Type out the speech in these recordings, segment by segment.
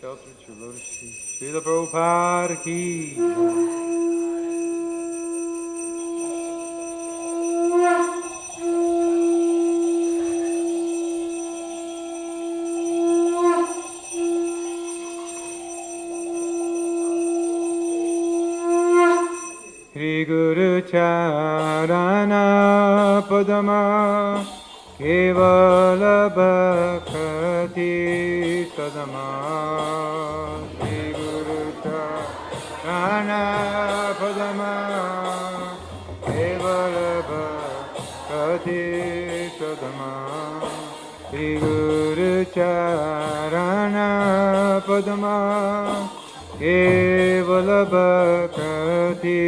shelter at your lotus feet. Srila Prabhupada ki. Shri Guru Charana Padama Kevala Bhakti Sadama. Shri Guru Charana Padama Kevala Bhakti Sadama. Shri Guru Charana Padama Kevala Bhakti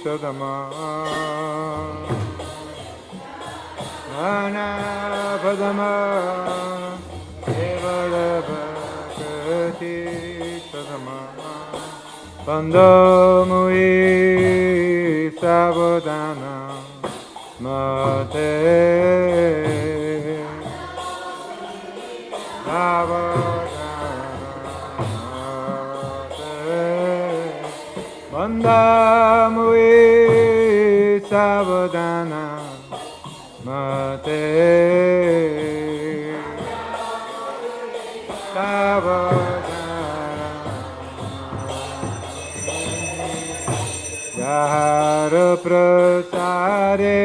Sadama. Charana Padama Kevala Bhakti Sadama. Bandha Mui Savadana Mate Bandha Mui Savadana Mate Savadana Jahara Prasare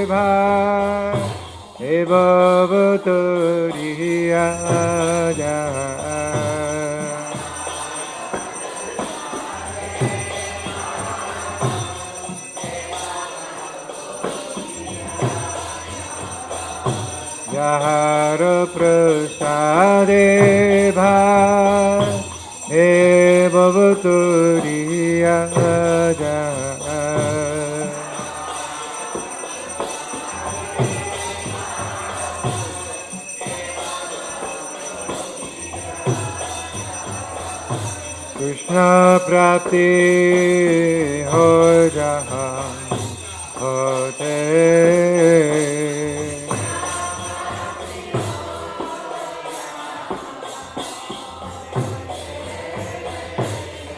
Bhai Evavatariya Jahara Jahara Prasade Bhai Evavatariya Jahara Krishna Prati Ho Jaha Hote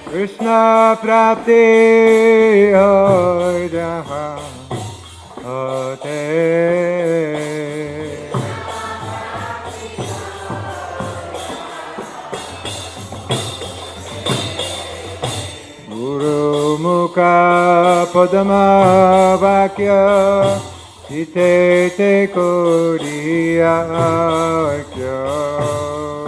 Krishna Prapti Ho Jaha Hote Guru Mukha Padama Vakya Chite Te Koriya Akya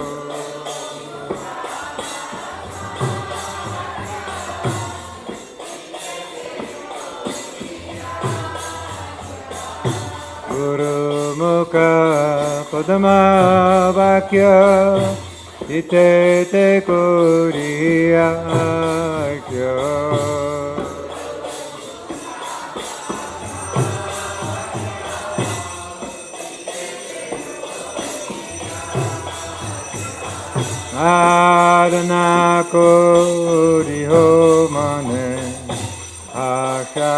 Guru Mukha Padama Vakya Chite Te Koriya Akya Adana Kori Ho Mane Asha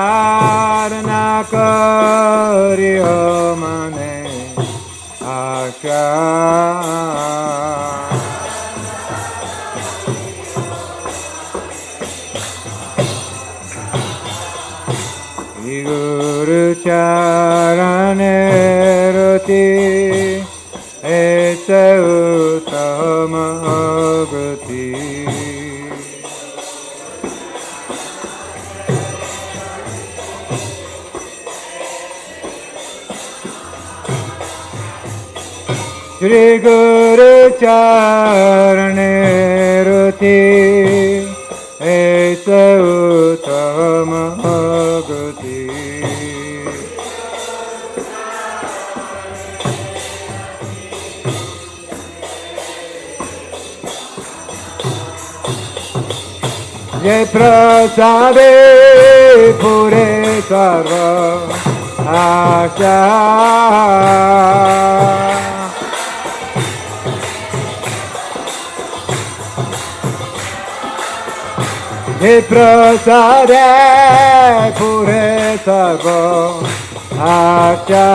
Adana Kori Ho Mane Asha Guru Charane Rati Esa Uttama Gati Shri Guru Charane Rati Esa Uttama Gati Jai Prasade Pure Sarva Asha Jai Prasade Pure sarva acha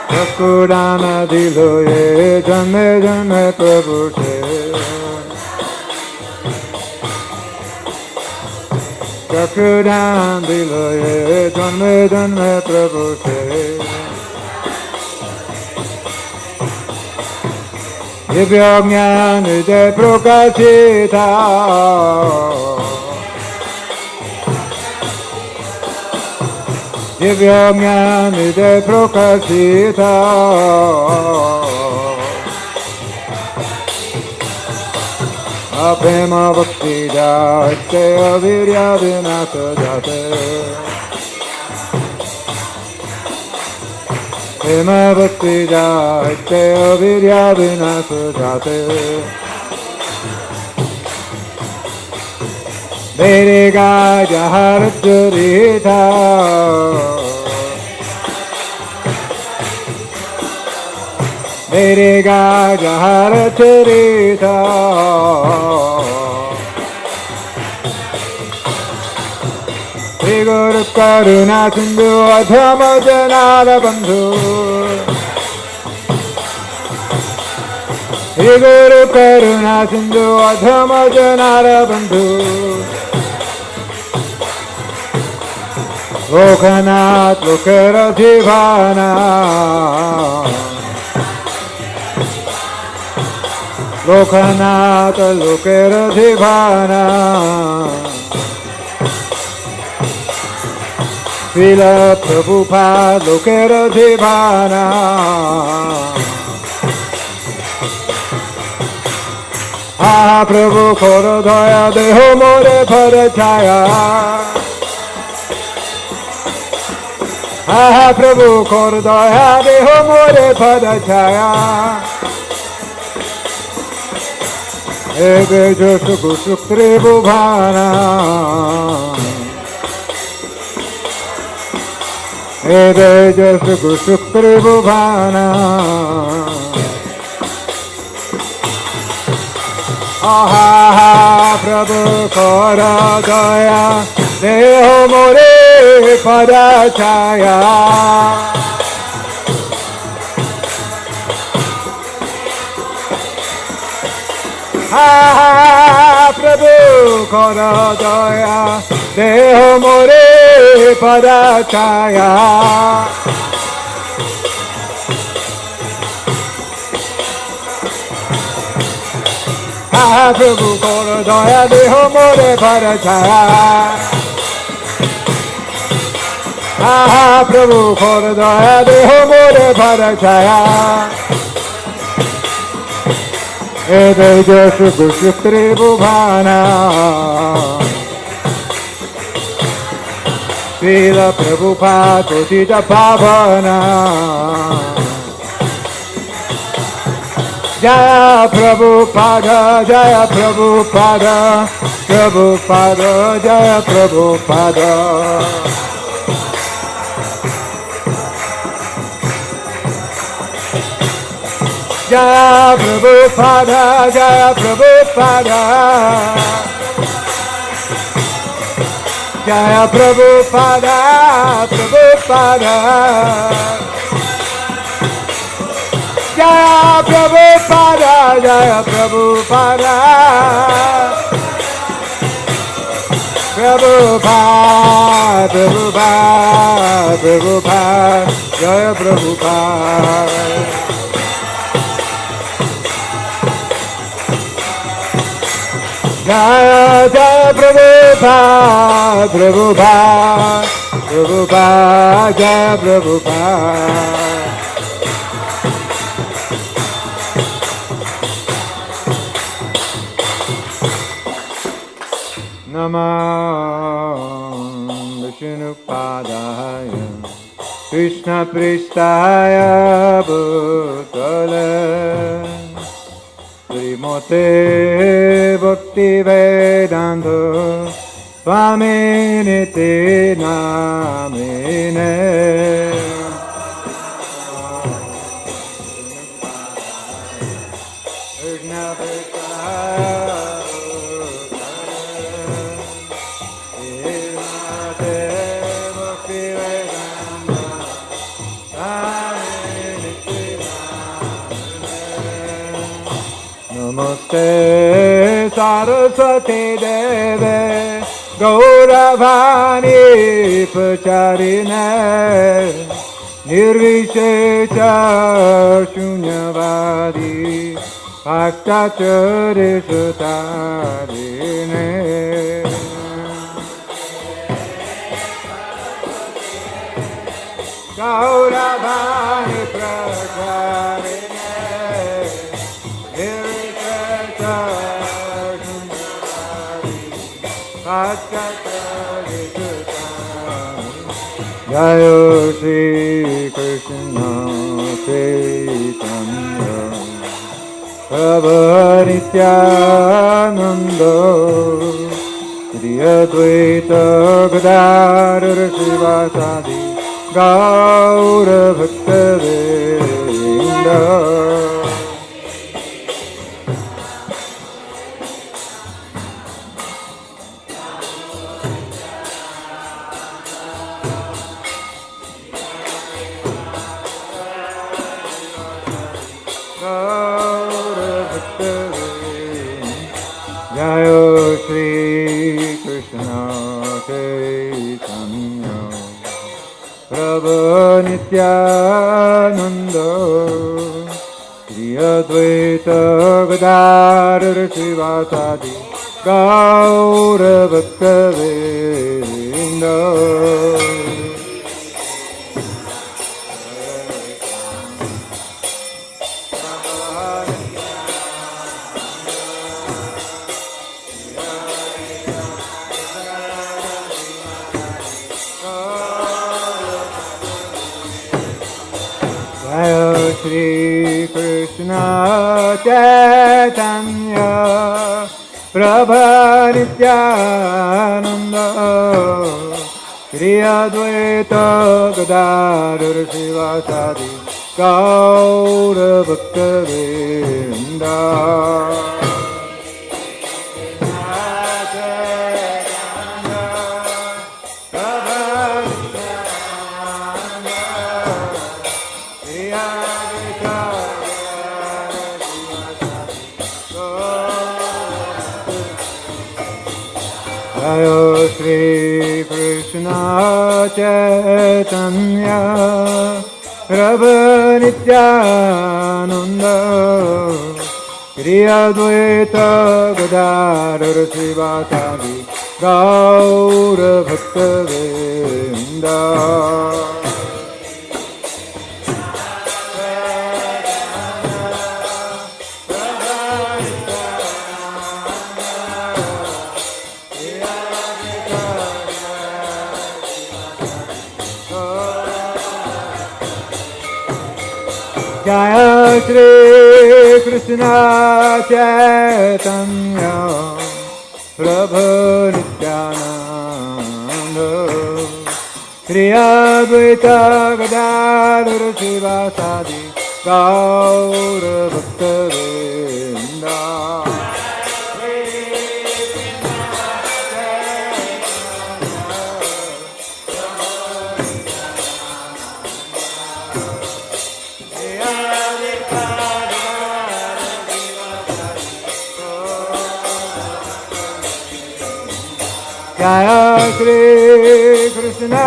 Chakurana dilo ye janme janme prabhu se Chakurana dilo ye janme janme prabhu se Divya jnana de prakashita Divya jnana de prakashita Prema bhakti jate avirya vinata jate Prema bhakti jate avirya vinata jate Vedega jaharacharita Vedega jaharacharita Shri Guru Karuna Sindhu Adhama Janara Bandhu Shri Guru Karuna Sindhu Adhama Janara Bandhu Lokanath Lokarathivana Lokanath Lokarathivana Srila Prabhupada Lokarathivana Ha Prabhu Koro Daya Deho More Parachaya Ha Prabhu Koro Daya Deho More Parachaya Ebe Josu Gusuk Tribhuvana Ebe Josu Gusuk Tribhuvana Aha Prabhu Kora Daya Deho More Parachaya Ha Prabhu Kora Daya Deho More Parachaya Ha Prabhu Kora Daya Deho More Parachaya Ha Prabhu Kora Daya Deho More Parachaya Ebe Josu Gusuk Tribhuvana Srila Prabhupada Kotita Pavana Jaya Prabhupada Jaya Prabhupada Prabhupada Jaya Prabhupada Jaya Prabhupada Jaya Prabhupada Jaya Prabhupada Prabhupada Jaya Prabhupada Jaya Prabhupada Prabhupada Prabhupada Prabhupada Jaya Prabhupada Jaya Jaya Prabhupada Prabhupada Prabhupada Jaya Prabhupada Namah Vishnupadaya Krishna Pristaya Bhutale Srimate Bhakti Vedanta Swaminiti Namine Namaste Saraswati Deve Gauravani Pacharine Nirvishesha Shunyavadi Bhaktacharya Sutarine Gauravani Pacharine Jaya Shri Krishna Chaitanya Prabhu Nityananda Shri Advaita Gadadhara Srivasadi Gaura Bhaktavrinda Jaya Shri Krishna Chaitanya Prabhu Nityananda Shri Advaita Gadadhara Srivasadi Gaura Bhaktavrinda Jaya Shri Krishna Chaitanya Prabhu Nityananda Shri Advaita Gadadhara Srivasadi Gaura Bhaktavrinda Jaya Shri Krishna Chaitanya Prabhu Nityananda Shri Advaita Gadadhara Srivasadi Gaura Bhaktavrinda Jaya Shri Krishna Chaitanya Prabhu Nityananda Shri Advaita Gadadhara Srivasadi Gaura Bhaktavrinda Jaya Shri Krishna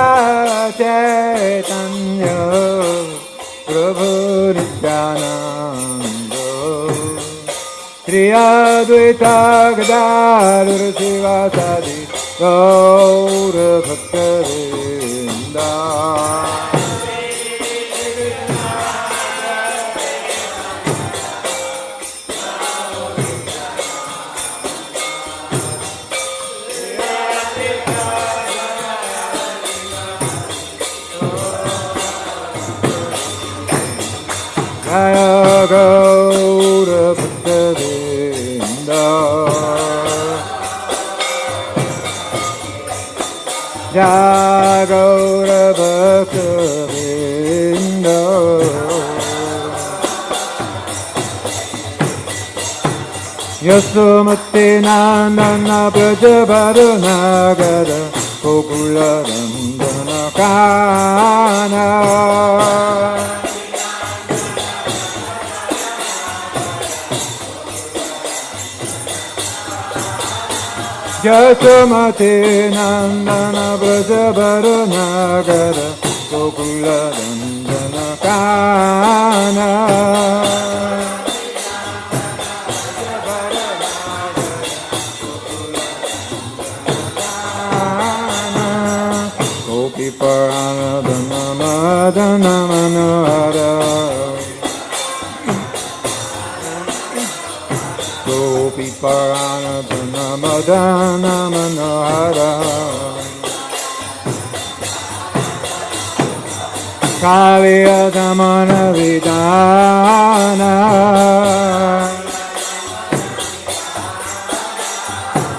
Chaitanya Prabhu Nityananda Shri Advaita Gadadhara Srivasadi Gaura Bhaktavrinda Jaya Gaura Bhaktavrinda Jaya Gaura Bhaktavrinda Yasumati Nandana Brajavarunagara Gokula Nandana Kana Yasumati Nandana Brajavarunagara Gokula Nandana Kana Paranadana Madana Manohara Gopi Paranadana Madana Manohara Kaliya Damana Vidana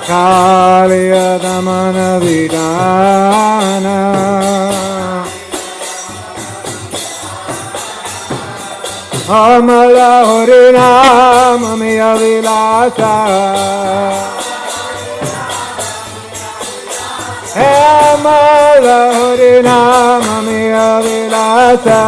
Kaliya Damana Vidana Amala Harinama Miya Vilasa Amala Harinama Miya Vilasa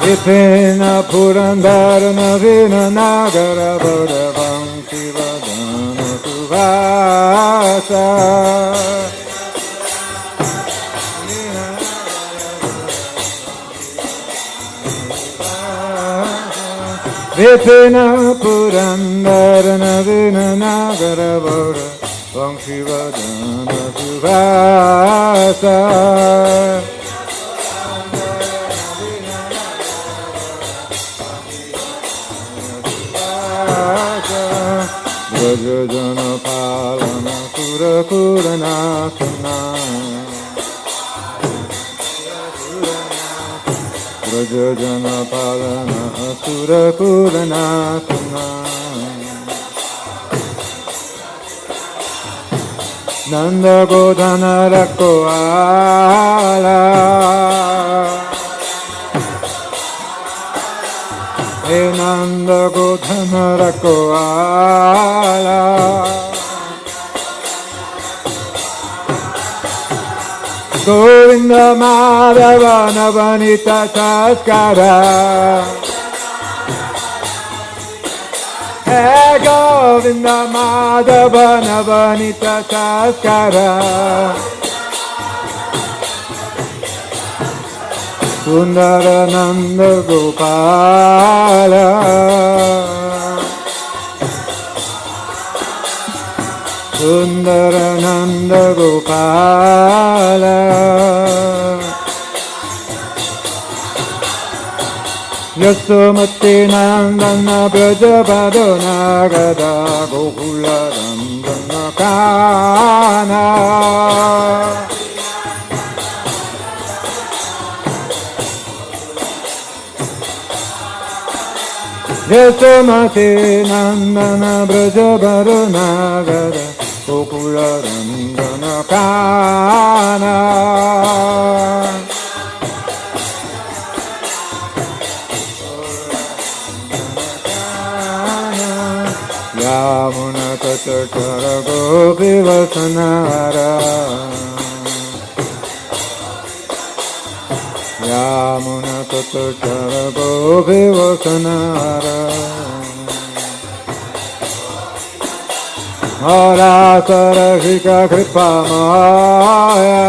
Vipina Purandara Navina Nagara Bhadavam Shivadana Suvasa Vipina Purandara Navina Nagara Bhadavam Shivadana Suvasa Brajajana Palana Surakuranasana Brajajana Palana Surakuranasana Nanda Godana Rakoala Nanda Godana Rakoala Govinda Madhava Navanita Taskara Hey Govinda Madhava Navanita Taskara Sundarananda Gopala Sundarananda Gopala Yasumati Nandana Brajavarunagara Gokula Nandana Kana Yasumati Nandana Brajavarunagara Gokula Nandana Kana Yamuna Tattara Gopi Vasanara Yamuna Tattara Gopi Vasanara Hara Sarashika Kripa Maya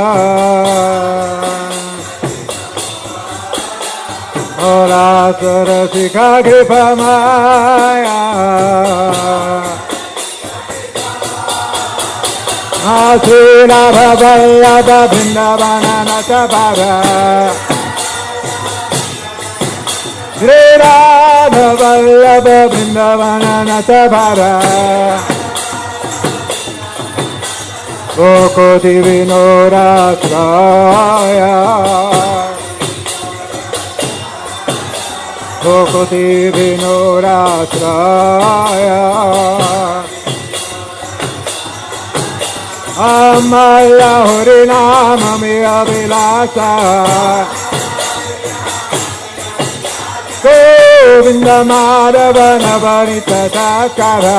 Hara Sarashika Kripa Maya Asina Bhavayada Vrindavana Natavara Sri Radha Vallabha Vrindavana Natavara Gokoti Vinorasraya Gokoti Vinorasraya Amala Harinama Miya Vilasa Govinda Madhava Navanita Sakara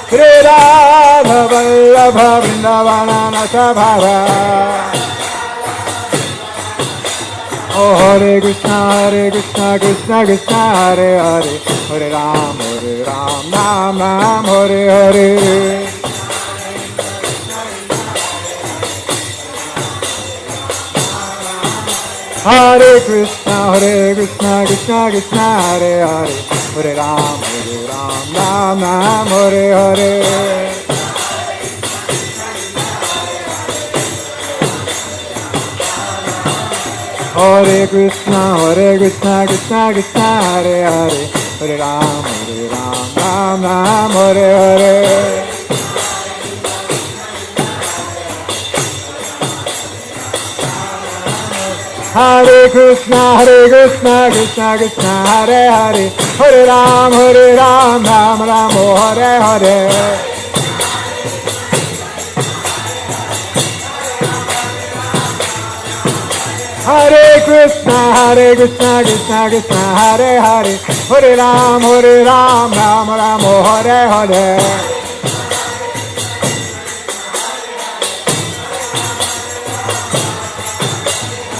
Shri Radha Vallabha Vrindavana Nasabhara. Oh Hare Krishna Krishna Krishna Hare Hare, Hare Ram Ram Ram Hare Hare. Hare Krishna Krishna Krishna Hare Hare, Hare Ram Ram Ram Hare Hare. Hare Krishna Krishna Krishna Hare Hare, Hare Ram Ram Hare Hare. Hare Krishna Krishna Krishna Hare Hare, Hare Ram Ram Ram Hare Hare. Hare Krishna Krishna Krishna Hare Hare, Hare Ram Ram Ram Hare Hare.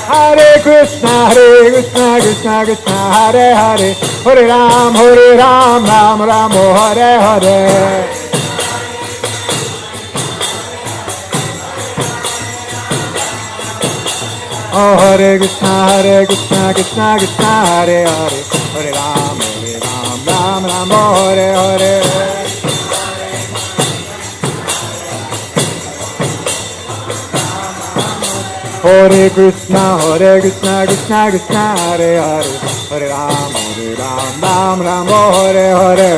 Hare Krishna Krishna Krishna Hare Hare, Hare Ram Ram Ram Hare Hare. Oh Hare Krishna Krishna Krishna Hare Hare, Hare Ram Ram Ram Hare Hare. Hare Krishna Krishna Krishna Hare Hare, Hare Ram Ram Hare Hare.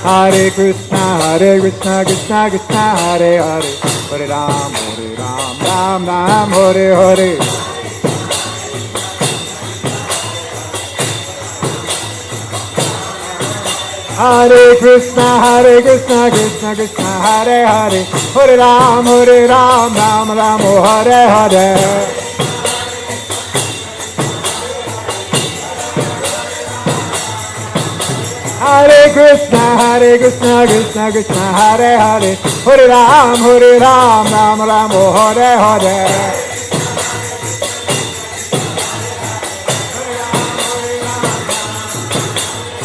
Hare Krishna Krishna Krishna Hare Hare, Hare Ram Ram Hare Hare. Hare Krishna Krishna Krishna Hare Hare, Hare Ram Ram Hare Hare. Hare Krishna Krishna Krishna Hare Hare, Hare Ram Ram Hare Hare.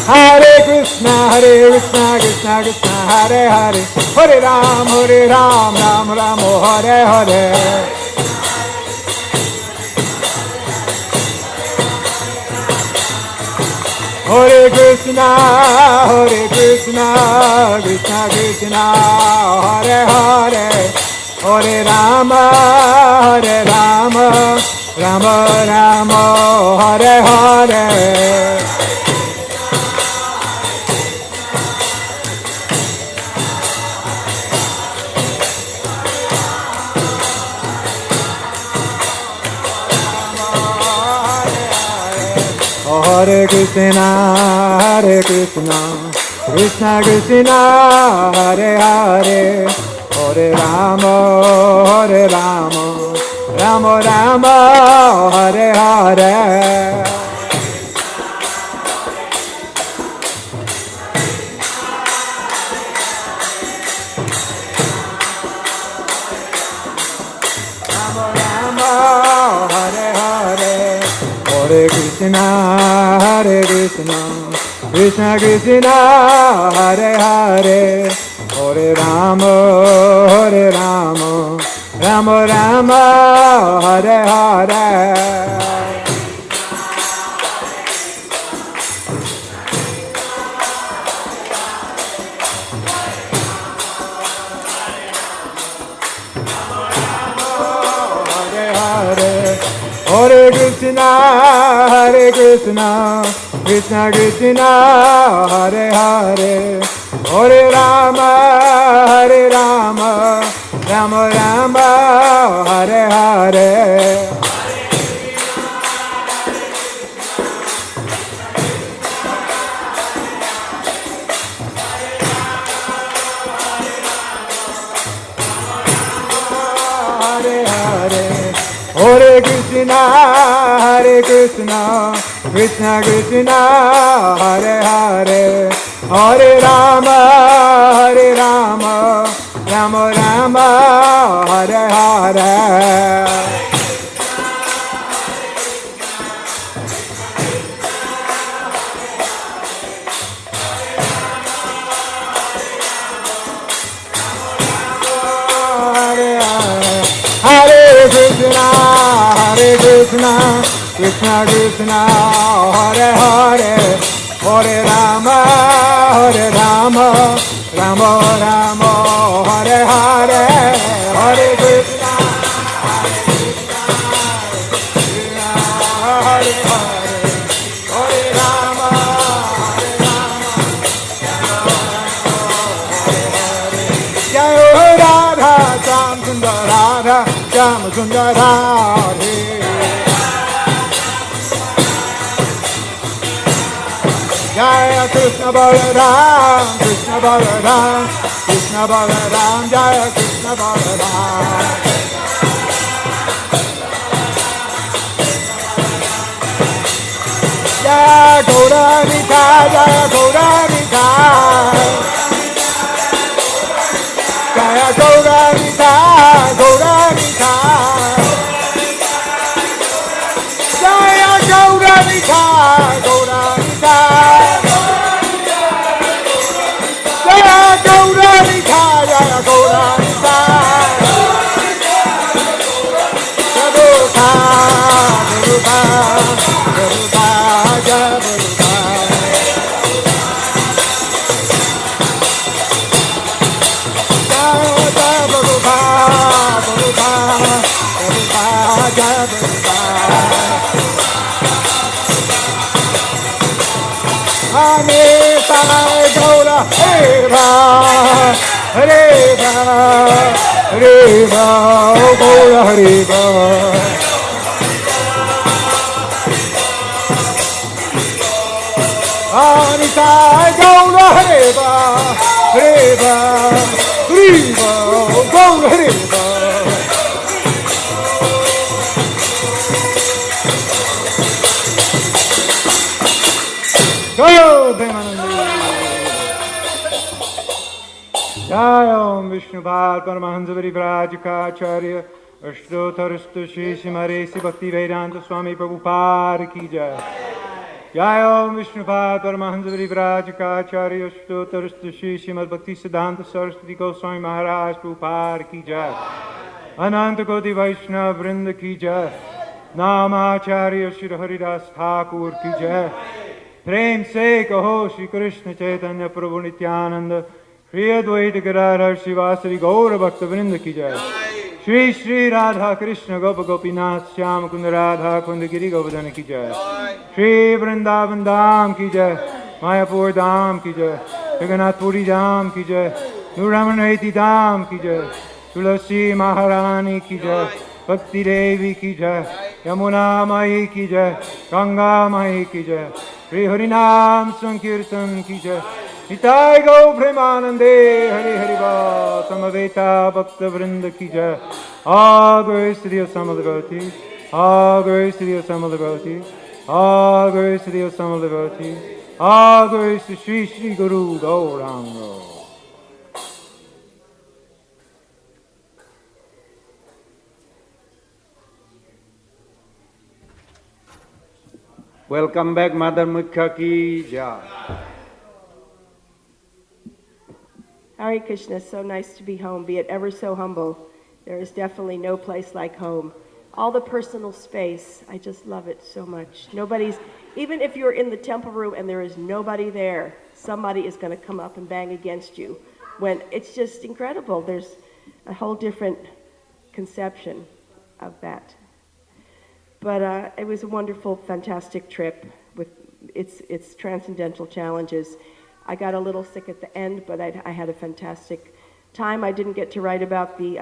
Hare Krishna Krishna Krishna Hare Hare, Hare Ram Ram Hare Hare. Hare Krishna Krishna Krishna Hare Hare, Hare Rama Rama Rama Hare Hare. Hare Krishna Krishna Krishna Hare Hare, Hare Rama Rama Rama Hare Hare. Hare Krishna Krishna Krishna Hare Hare, Hare Rama Rama Rama Hare Hare. Hare Krishna Krishna Krishna Hare Hare, Hare Rama Rama Rama Hare Hare. Hare Krishna, Krishna Krishna, Hare Hare, Hare Rama, Rama Rama, Hare Hare. Hare Krishna, Krishna Krishna, Hare Hare, Hare Rama, Rama Rama, Hare Hare, Hare Krishna, Hare Hare, Hare Rama, Jai Radha, Sham Sundar Radha, Sham Sundar Radhe. Jaya Krishna Balaram, Krishna Balaram, Krishna Balaram, Jaya Krishna Balaram. Jaya Gauranga, Jaya Gauranga, Jaya Gauranga, Gauranga, Jaya Gauranga, Gauranga, Jaya Gauranga, Jaya Gauranga, Garuda, Garuda, Garuda, Garuda. Hare Gaura, Hare Hare Gaura, Hare Anita Gaura, Hare Gaura, Hare Jaya Premanandi. Jaya Om Vishnu Bhad Paramahansa Varivrajikacharya Ashtotarastu Shri Simaresi Bhakti Vedanta Swami Prabhupada Ki Jai. Jaya Om Vishnu Bhad Paramahansa Varivrajikacharya Ashtotarastu Shri Srimad Bhakti Siddhanta Saraswati Goswami Maharaj Prabhupada Ki Jai. Ananta Koti Vaishnava Vrinda Ki Jai. Namacharya Shri Haridas Thakur Ki Jai. प्रेम से कहो श्री कृष्ण चैतन्य प्रभु नित्यानंद श्री अद्वैत गिरिधर श्रीवासरी गौर भक्त वृंद की जय। श्री श्री राधा कृष्ण गोप गोपीनाथ श्याम कुंद राधा कुंद गिरी गोवर्धन की जय। श्री वृंदावन धाम की जय, मायापुर धाम की जय, जगन्नाथपुरी धाम की जय, नूरमणि धाम की जय, तुलसी महारानी की जय, भक्ति देवी की जय, यमुना माई की जय, गंगा माई की जय। श्री हरिनाम संकीर्तन की जय। निताय गौ प्रेमानंदे हरि हरि बोल। समवेता भक्त वृंद की जय। आगो श्री समलगति, आगो श्री समलगति, आगो श्री समलगति, आगो श्री श्री गुरु Gaurang. Welcome back, Mother Mukha ki jai. Hare Krishna, so nice to be home, be it ever so humble. There is definitely no place like home. All the personal space, I just love it so much. Nobody's, even if you're in the temple room and there is nobody there, somebody is going to come up and bang against you. When it's just incredible. There's a whole different conception of that. But it was a wonderful, fantastic trip with its transcendental challenges. I got a little sick at the end, but I had a fantastic time. I didn't get to write about the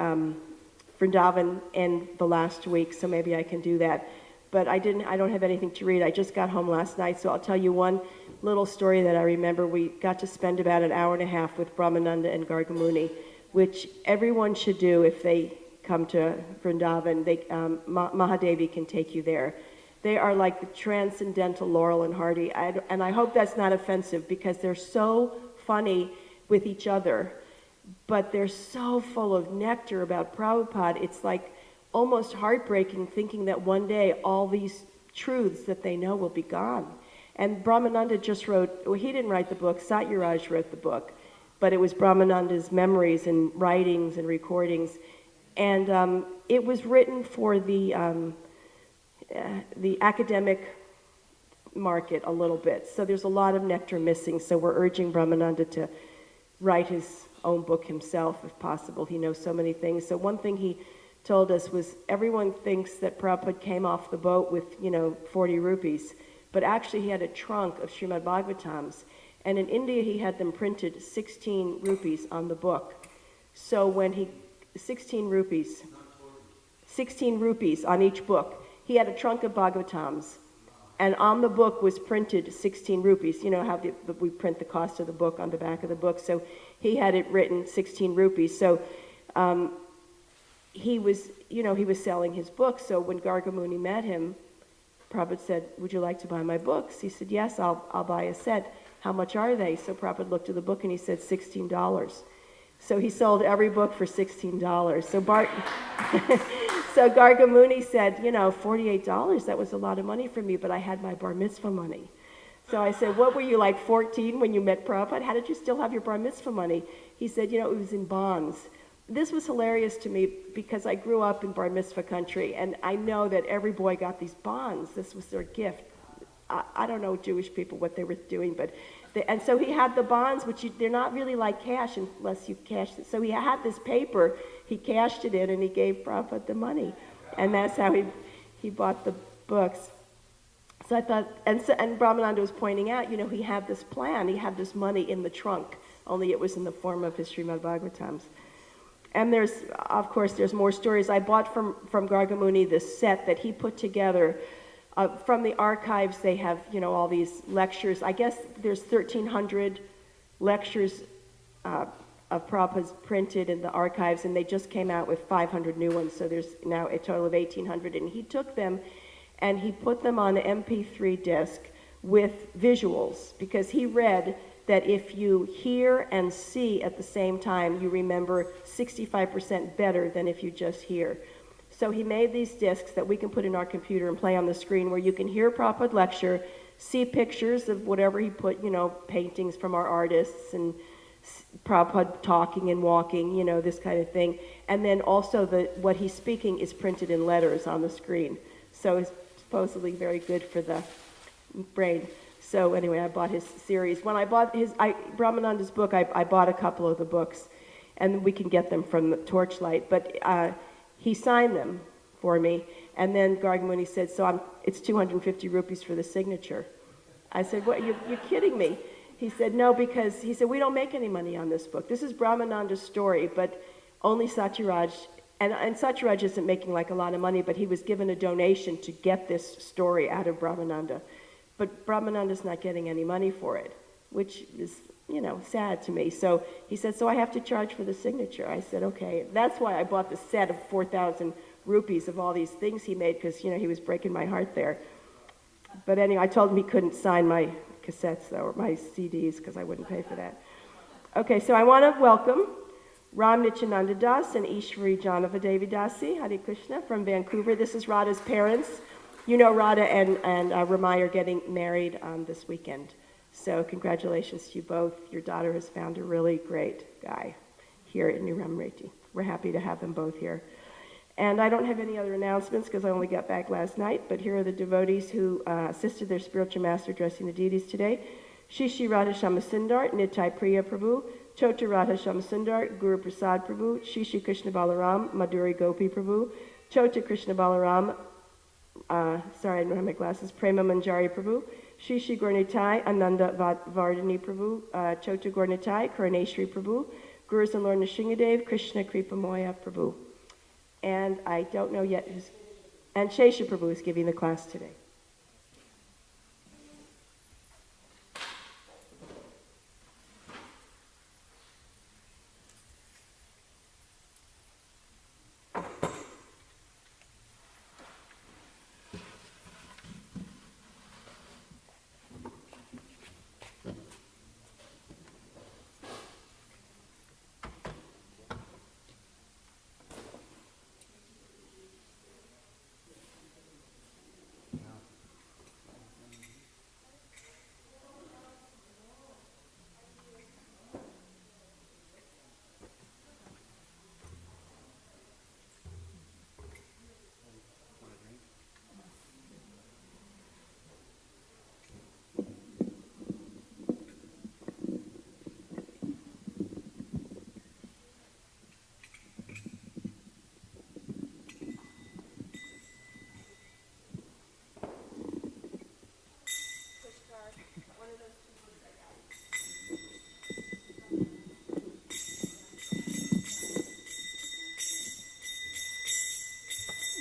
Vrindavan in the last week, so maybe I can do that. But I don't have anything to read. I just got home last night, so I'll tell you one little story that I remember. We got to spend about an hour and a half with Brahmananda and Gargamuni, which everyone should do if they come to Vrindavan, Mahadevi can take you there. They are like the transcendental Laurel and Hardy. And I hope that's not offensive because they're so funny with each other, but they're so full of nectar about Prabhupada. It's like almost heartbreaking thinking that one day all these truths that they know will be gone. And Brahmananda just wrote, well, he didn't write the book, Satyaraj wrote the book, but it was Brahmananda's memories and writings and recordings. And it was written for the academic market a little bit. So there's a lot of nectar missing. So we're urging Brahmananda to write his own book himself, if possible. He knows so many things. So one thing he told us was everyone thinks that Prabhupada came off the boat with, 40 rupees. But actually he had a trunk of Srimad Bhagavatams. And in India he had them printed 16 rupees on the book. So when 16 rupees on each book. He had a trunk of Bhagavatams, and on the book was printed 16 rupees. You know how we print the cost of the book on the back of the book. So he had it written 16 rupees. So he was selling his books. So when Gargamuni met him, Prabhupada said, "Would you like to buy my books?" He said, "Yes, I'll buy a set. How much are they?" So Prabhupada looked at the book and he said, $16. So he sold every book for $16. So Gargamuni said, $48, that was a lot of money for me, but I had my bar mitzvah money. So I said, what were you, like 14 when you met Prabhupada? How did you still have your bar mitzvah money? He said, it was in bonds. This was hilarious to me because I grew up in bar mitzvah country, and I know that every boy got these bonds. This was their gift. I don't know Jewish people what they were doing, but and so he had the bonds, which they're not really like cash unless you cash it. So he had this paper, he cashed it in, and he gave Prabhupada the money, and that's how he bought the books. So I thought, and Brahmananda was pointing out, he had this plan, he had this money in the trunk, only it was in the form of his Srimad Bhagavatams. And there's more stories. I bought from Gargamuni this set that he put together. From the archives, they have, all these lectures. I guess there's 1,300 lectures of Prabhupada's printed in the archives, and they just came out with 500 new ones, so there's now a total of 1,800. And he took them and he put them on an MP3 disc with visuals, because he read that if you hear and see at the same time, you remember 65% better than if you just hear. So he made these discs that we can put in our computer and play on the screen, where you can hear Prabhupada lecture, see pictures of whatever he put, paintings from our artists, and Prabhupada talking and walking, this kind of thing. And then also what he's speaking is printed in letters on the screen. So it's supposedly very good for the brain. So anyway, I bought his series. When I bought Brahmananda's book, I bought a couple of the books, and we can get them from the Torchlight. But he signed them for me, and then Gargamuni said, it's 250 rupees for the signature. I said, what, you're kidding me? He said, no, because he said, we don't make any money on this book. This is Brahmananda's story, but only Satyaraj, and Satyaraj isn't making like a lot of money, but he was given a donation to get this story out of Brahmananda. But Brahmananda's not getting any money for it, which is, sad to me. So he said, so I have to charge for the signature. I said, okay. That's why I bought the set of 4,000 rupees of all these things he made, because, he was breaking my heart there. But anyway, I told him he couldn't sign my cassettes, though, or my CDs, because I wouldn't pay for that. Okay, so I want to welcome Ram Nityananda Das and Ishwari Janavadevi Dasi, Hare Krishna, from Vancouver. This is Radha's parents. Radha and Ramai are getting married this weekend. So congratulations to you both. Your daughter has found a really great guy here in New Ramreti. We're happy to have them both here. And I don't have any other announcements because I only got back last night, but here are the devotees who assisted their spiritual master dressing the deities today. Shishi Radha Shamasundar, Nitai Priya Prabhu, Chota Radha Shamasundar, Guru Prasad Prabhu, Shishi Krishna Balaram, Madhuri Gopi Prabhu, Chota Krishna Balaram, sorry, I don't have my glasses, Prema Manjari Prabhu, Shishi Gornitai, Ananda Vardhani Prabhu, Chota Gornitai, Karaneshri Prabhu, Guru and Lord Nishingadev, Krishna Kripa Moya Prabhu. And I don't know yet who's, and Shesha Prabhu is giving the class today.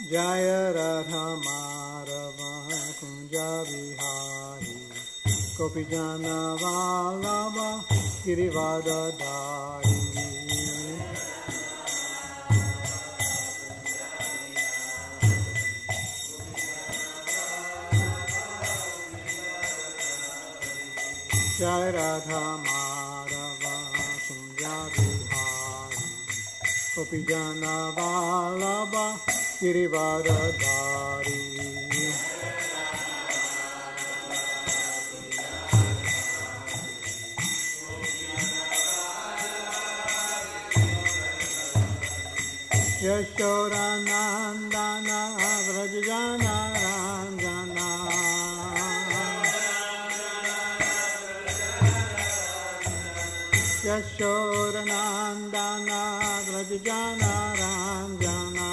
Jaya Radha Madhava Kunja Vihari Gopijana Vallabha Girivardhari Jai Radha Madhava Kunja Vihari Gopijana Vallabha Girivardhari Yashoda Nandana Vrajana Ranjana Yashoda Nandana Vrajana Ranjana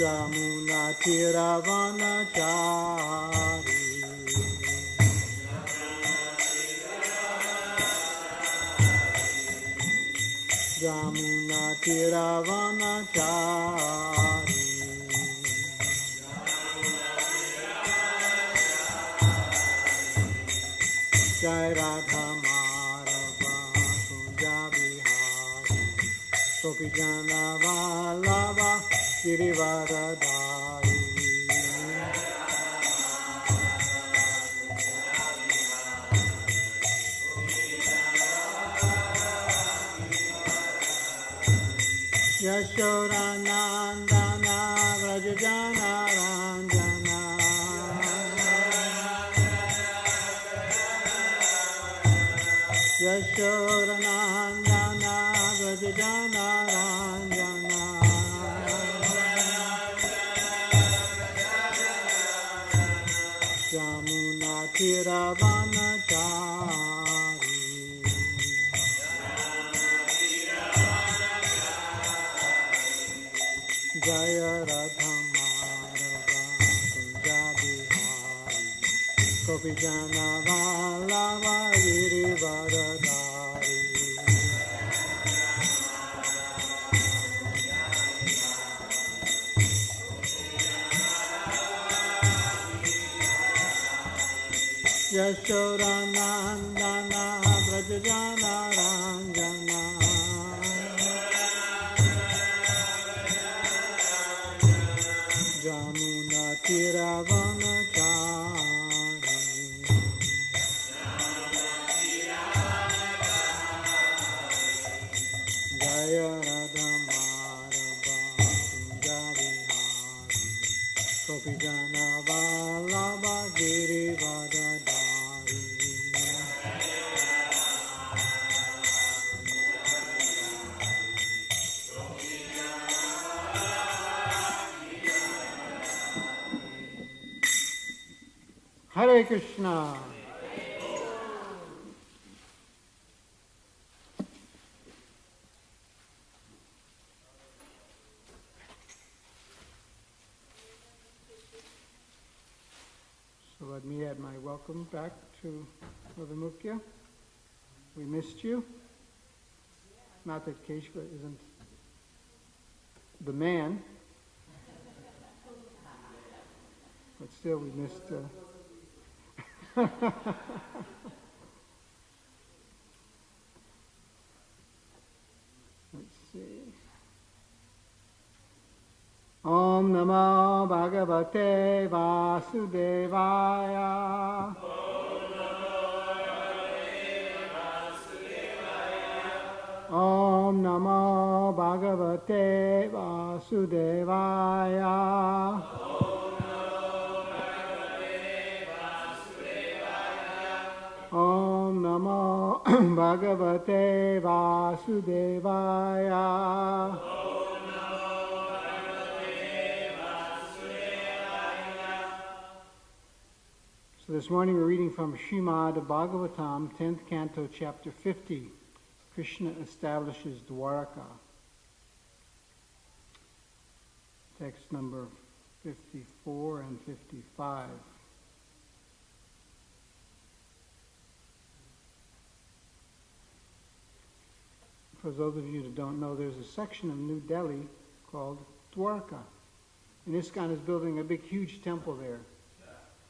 Jamuna Tiravana Chari Jamuna Tiravana Chari Jai Radha Madhava Kunja Vihari Gopijana Vallabha Girivardhari Yashoda Nandana Vrajana Ranjana Yashoda Nandana Vrajana Ranjana Jamuna Tiravana Chari Jaya Radha Madhava Kunja Vihari Gopijana Vallabha Girivardhari Yashoda Nandana Vrajana Ranjana Jamuna Tiravana Chari Jaya Radha Madhava Kunja Vihari Gopijana Vallabha Girivardhari Hare Krishna. So let me add my welcome back to Mother Mukhya. We missed you. Not that Keshava isn't the man, but still we missed. Let's see. Om Namo Bhagavate Vasudevaya. Om Namo Bhagavate Vasudevaya. Om Namo Bhagavate Vasudevaya. So this morning we're reading from Srimad Bhagavatam, 10th canto, chapter 50. Krishna establishes Dwaraka. Text number 54 and 55. for those of you that don't know, there's a section of New Delhi called Dwarka. And ISKCON is building a big, huge temple there,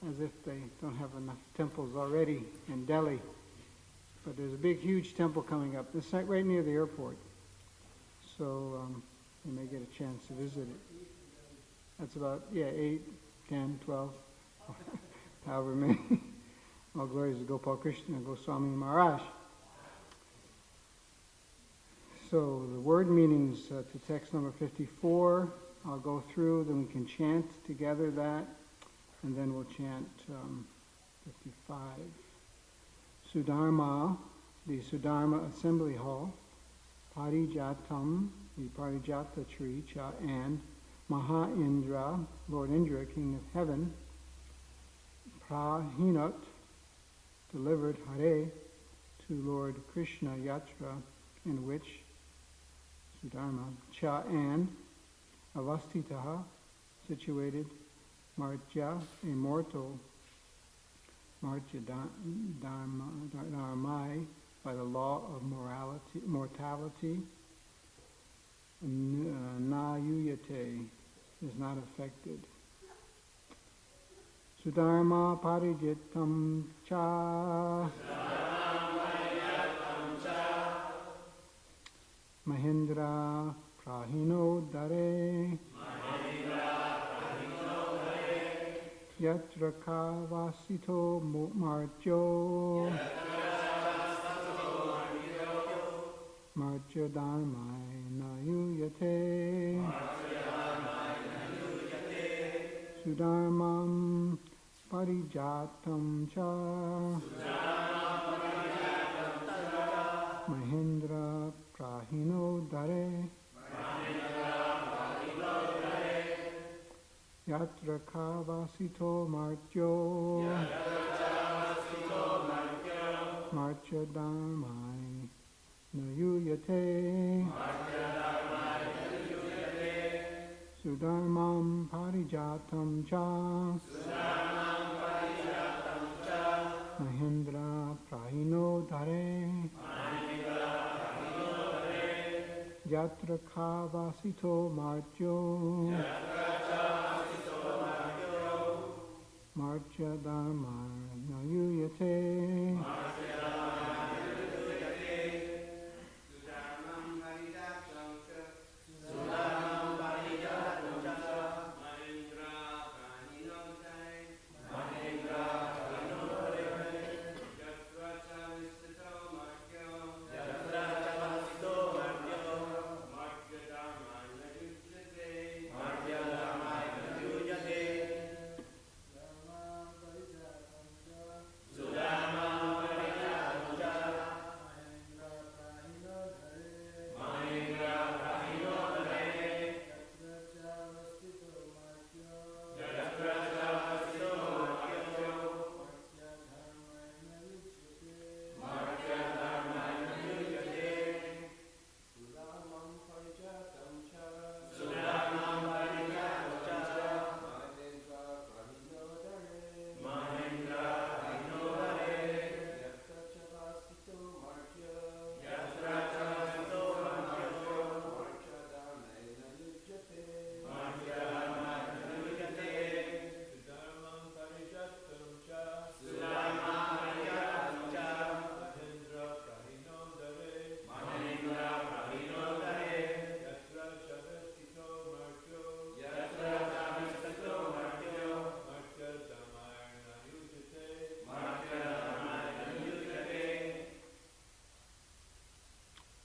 as if they don't have enough temples already in Delhi. But there's a big, huge temple coming up. It's right near the airport. So you may get a chance to visit it. That's about, 8, 10, 12, however many. All glories to Gopal Krishna and Goswami Maharaj. So the word meanings to text number 54, I'll go through, then we can chant together that, and then we'll chant 55. Sudharma, the Sudharma Assembly Hall, Parijatam, the Parijata tree, and Maha Indra, Lord Indra, King of Heaven, Prahinat, delivered Hare to Lord Krishna Yatra, in which Sudharma, Cha and Avastitaha, situated, Martya, immortal, Martya Dharmai, by the law of mortality, Nayuyate, is not affected. Sudharma Parijitam Cha, Mahindra Prahino Dare, Yatra Kavasito Martyo, Martya Dharmai Nayuyate, Sudharmam Parijatam Cha, Mahindra Prahino Dare, Yatra Kavasito Martyo, Martya Dharmai Nayuyate, Sudharmam Parijatam Cha, Mahindra Prahino Dare, Yatra Kavasito Martyo, Martya Dharma Nayuyate,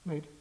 ladies.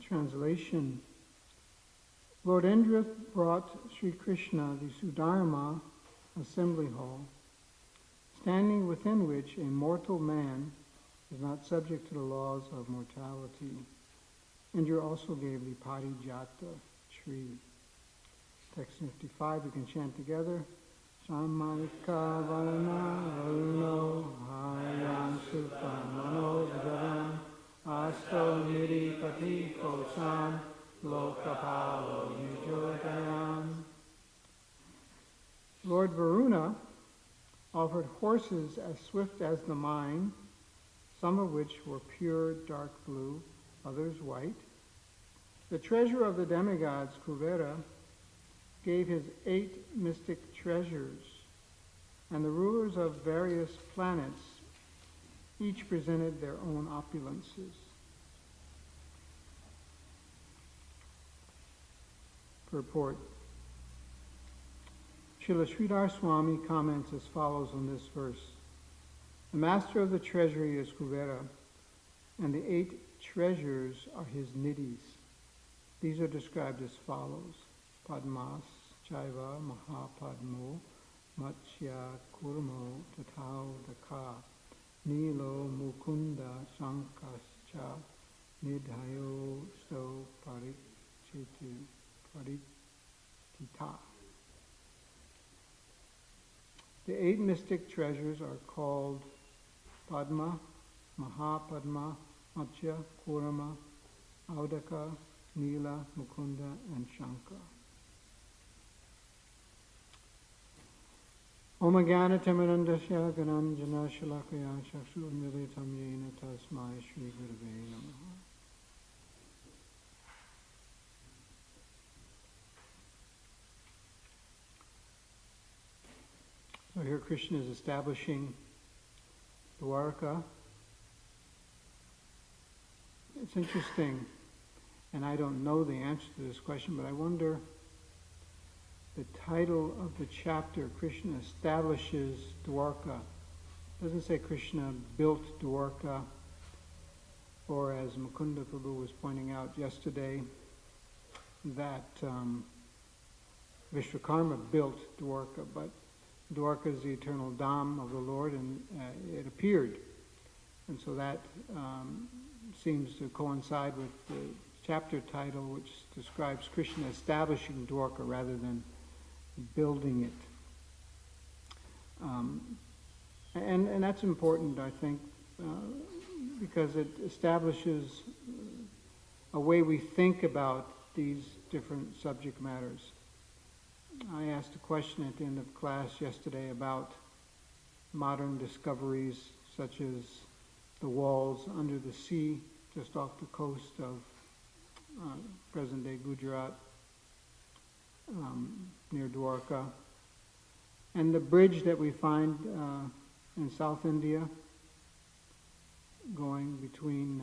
Translation. Lord Indra brought Sri Krishna the Sudharma assembly hall, standing within which a mortal man is not subject to the laws of mortality. Indra also gave the Parijata tree. Text 55, we can chant together. Samarika Varna Varno Hayan Sultan Mano Vijaram Asto Niri Pati Kosam Lokapalo Nijodayam. Lord Varuna offered horses as swift as the mine, some of which were pure dark blue, others white. The treasurer of the demigods, Kuvera, gave his 8 mystic treasures, and the rulers of various planets each presented their own opulences. Purport. Srila Sridhar Swami comments as follows on this verse. The master of the treasury is Kuvera, and the 8 treasures are his nidhis. These are described as follows. Padmas, Chaiva, Mahapadmo, Matsya, Kurmo, Tatau, Daka, Nilo, Mukunda, Sankascha, Nidhayo, Sto, Parikita. The 8 mystic treasures are called Padma, Mahapadma, Matsya, Kurama, Audaka, Nila, Mukunda, and Shankar. Om Jnana Timirandasya Gananjana Shalakaya Chakshu Unmilitam Yena Tasmai Shri Gurave Namaha. So here Krishna is establishing Dwarka. It's interesting, and I don't know the answer to this question, but I wonder, the title of the chapter, Krishna establishes Dwarka. It doesn't say Krishna built Dwarka, or as Mukunda Prabhu was pointing out yesterday, that Vishwakarma built Dwarka, but Dwarka is the eternal Dham of the Lord, and it appeared. And so that seems to coincide with the chapter title, which describes Krishna establishing Dwarka rather than building it. And that's important, I think, because it establishes a way we think about these different subject matters. I asked a question at the end of class yesterday about modern discoveries such as the walls under the sea just off the coast of present-day Gujarat, near Dwarka, and the bridge that we find in South India going between,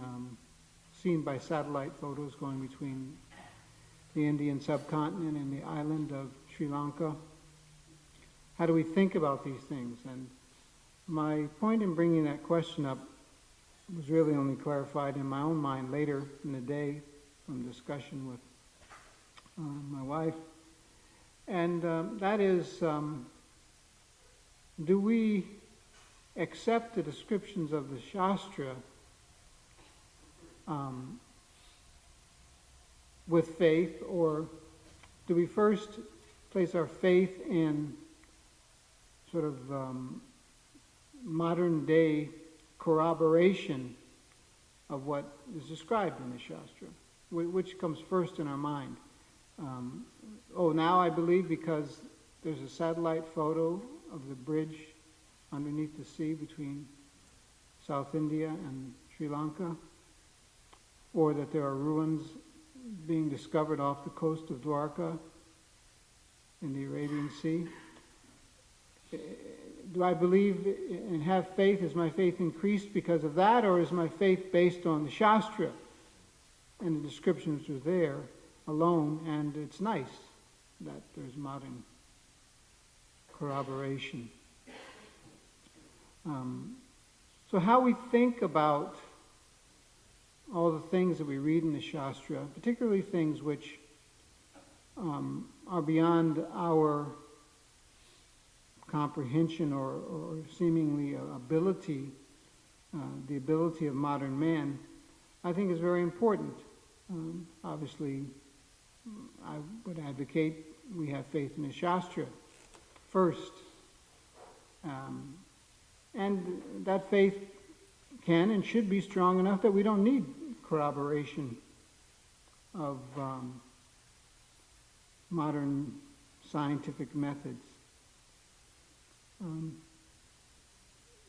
seen by satellite photos, going between the Indian subcontinent and the island of Sri Lanka. How do we think about these things? And my point in bringing that question up was really only clarified in my own mind later in the day from discussion with my wife. And that is, do we accept the descriptions of the Shastra with faith, or do we first place our faith in sort of modern day corroboration of what is described in the Shastra? Which comes first in our mind? Now I believe because there's a satellite photo of the bridge underneath the sea between South India and Sri Lanka, or that there are ruins being discovered off the coast of Dwarka in the Arabian Sea. Do I believe and have faith? Is my faith increased because of that, or is my faith based on the Shastra and the descriptions are there alone? And it's nice that there's modern corroboration. So how we think about all the things that we read in the Shastra, particularly things which are beyond our comprehension or seemingly ability, the ability of modern man, I think is very important. Obviously, I would advocate we have faith in the Shastra first. And that faith can and should be strong enough that we don't need corroboration of modern scientific methods.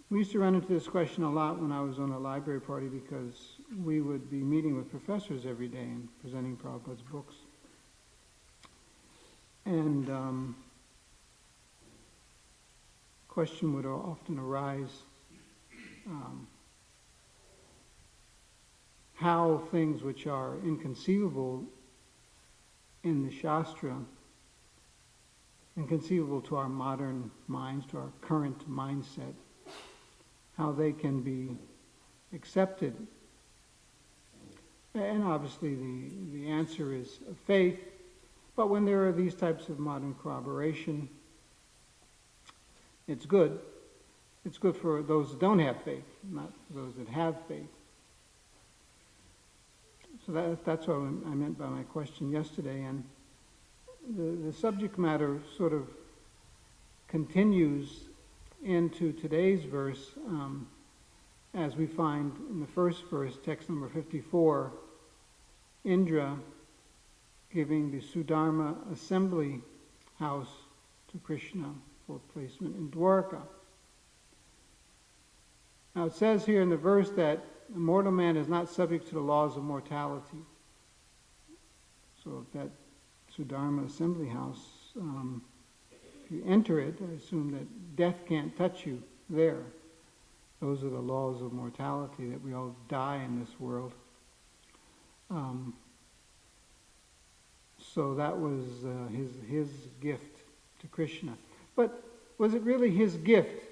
We used to run into this question a lot when I was on a library party, because we would be meeting with professors every day and presenting Prabhupada's books. And question would often arise, how things which are inconceivable in the Shastra, inconceivable to our modern minds, to our current mindset, how they can be accepted. And obviously the answer is faith, but when there are these types of modern corroboration, it's good. It's good for those that don't have faith, not those that have faith. So that's what I meant by my question yesterday, and the subject matter sort of continues into today's verse, as we find in the first verse, text number 54, Indra giving the Sudharma assembly house to Krishna for placement in Dwarka. Now it says here in the verse that a mortal man is not subject to the laws of mortality. So if that Sudharma assembly house, if you enter it, I assume that death can't touch you there. Those are the laws of mortality, that we all die in this world. So that was his gift to Krishna. But was it really his gift?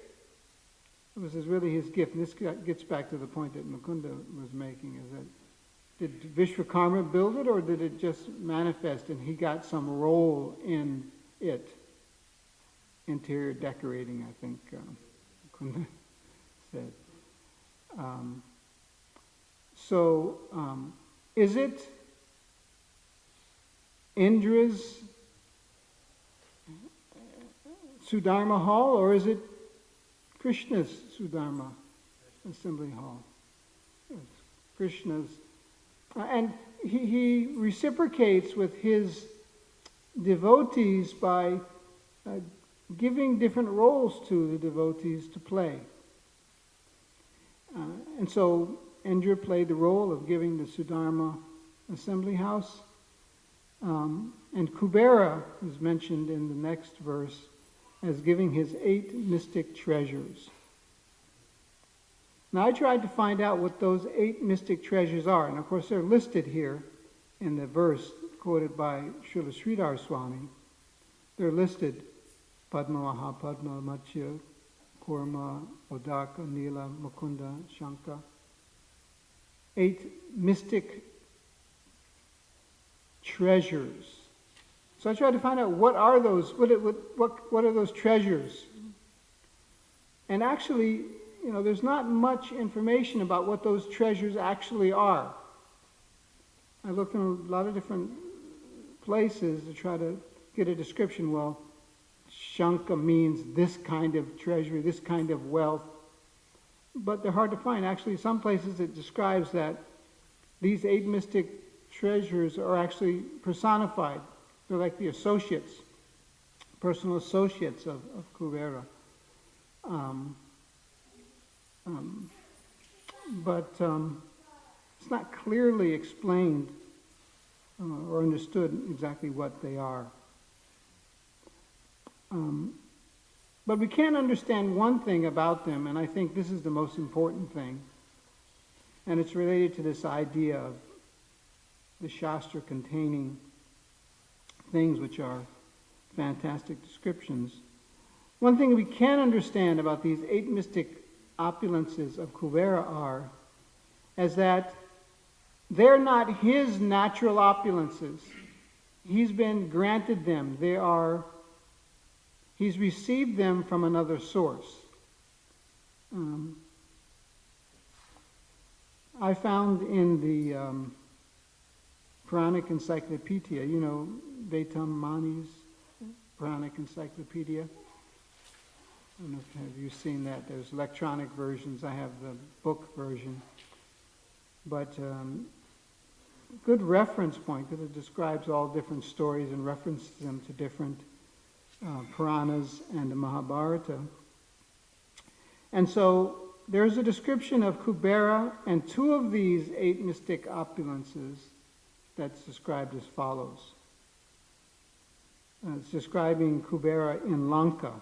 Was this really his gift? And this gets back to the point that Mukunda was making, is that did Vishwakarma build it, or did it just manifest and he got some role in it? Interior decorating, I think Mukunda said. Is it Indra's Sudharma hall, or is it Krishna's Sudharma assembly hall? It's Krishna's. And he reciprocates with his devotees by giving different roles to the devotees to play. And so Indra played the role of giving the Sudharma assembly house. And Kubera is mentioned in the next verse as giving his 8 mystic treasures. Now I tried to find out what those 8 mystic treasures are, and of course they're listed here in the verse quoted by Srila Sridhar Swami. They're listed: Padma, Mahapadma, Matsya, Kurma, Odaka, Nila, Mukunda, Shanka. 8 mystic treasures. So I tried to find out what are those, what are those treasures? And actually, there's not much information about what those treasures actually are. I looked in a lot of different places to try to get a description. Well, Shanka means this kind of treasury, this kind of wealth. But they're hard to find. Actually, some places it describes that these 8 mystic treasures are actually personified. They're like the associates, personal associates of Kubera. But it's not clearly explained or understood exactly what they are. But we can understand one thing about them, and I think this is the most important thing, and it's related to this idea of the Shastra containing things which are fantastic descriptions. One thing we can understand about these 8 mystic opulences of Kubera is that they're not his natural opulences. He's been granted them. He's received them from another source. I found in the Puranic Encyclopedia, you know, Vetam Mani's Puranic Encyclopedia. I don't know if have you seen that. There's electronic versions. I have the book version. But good reference point because it describes all different stories and references them to different Puranas and the Mahabharata. And so there's a description of Kubera and two of these 8 mystic opulences that's described as follows. It's describing Kubera in Lanka.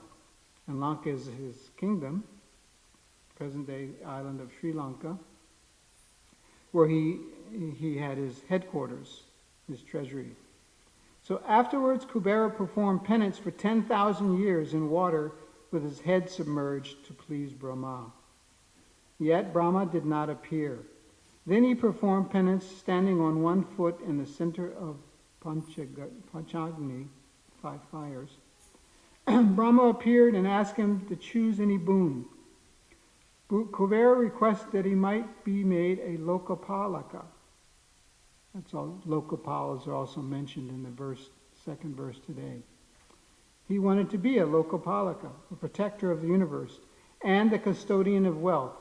And Lanka is his kingdom, present-day island of Sri Lanka, where he had his headquarters, his treasury. So afterwards, Kubera performed penance for 10,000 years in water with his head submerged to please Brahma. Yet Brahma did not appear. Then he performed penance standing on one foot in the center of Panchagni, 5 fires. Brahma appeared and asked him to choose any boon. Kubera requested that he might be made a Lokapalaka. That's all. Lokapalas are also mentioned in the second verse today. He wanted to be a Lokapalaka, a protector of the universe, and the custodian of wealth.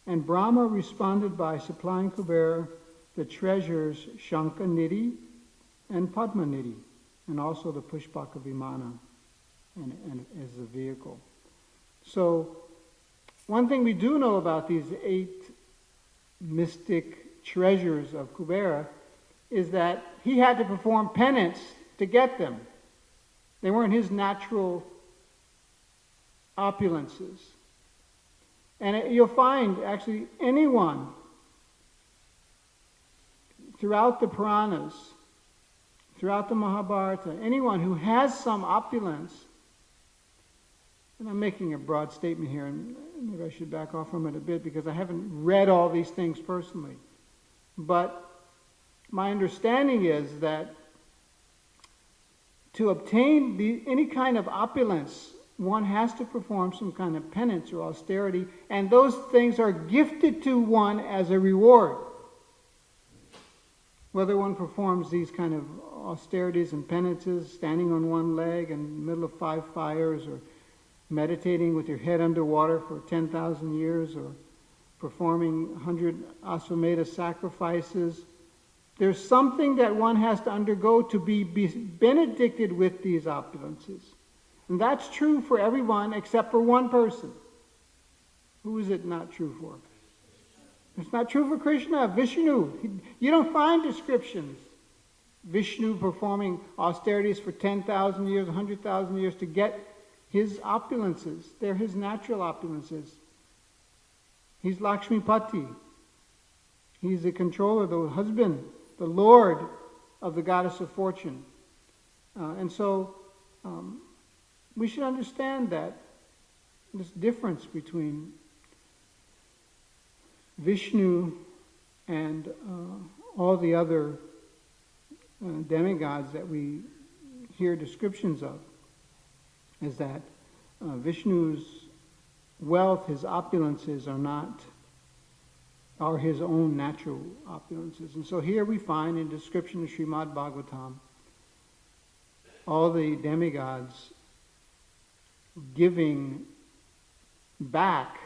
And Brahma responded by supplying Kubera the treasures Shankanidhi and Padmanidhi, and also the Pushpaka Vimana and as a vehicle. So, one thing we do know about these 8 mystic treasures of Kubera is that he had to perform penance to get them. They weren't his natural opulences. And you'll find, actually, anyone throughout the Puranas, throughout the Mahabharata, anyone who has some opulence, and I'm making a broad statement here, and maybe I should back off from it a bit because I haven't read all these things personally. But my understanding is that to obtain any kind of opulence, one has to perform some kind of penance or austerity, and those things are gifted to one as a reward. Whether one performs these kind of austerities and penances, standing on one leg in the middle of 5 fires, or meditating with your head underwater for 10,000 years, or performing 100 Asvamedha sacrifices, there's something that one has to undergo to be benedicted with these opulences. And that's true for everyone except for one person. Who is it not true for? It's not true for Krishna, Vishnu. You don't find descriptions. Vishnu performing austerities for 10,000 years, 100,000 years to get his opulences. They're his natural opulences. He's Lakshmipati. He's the controller, the husband, the lord of the goddess of fortune. And so we should understand that this difference between Vishnu and all the other demigods that we hear descriptions of is that Vishnu's wealth, his opulences are his own natural opulences. And so here we find in description of Srimad Bhagavatam all the demigods giving back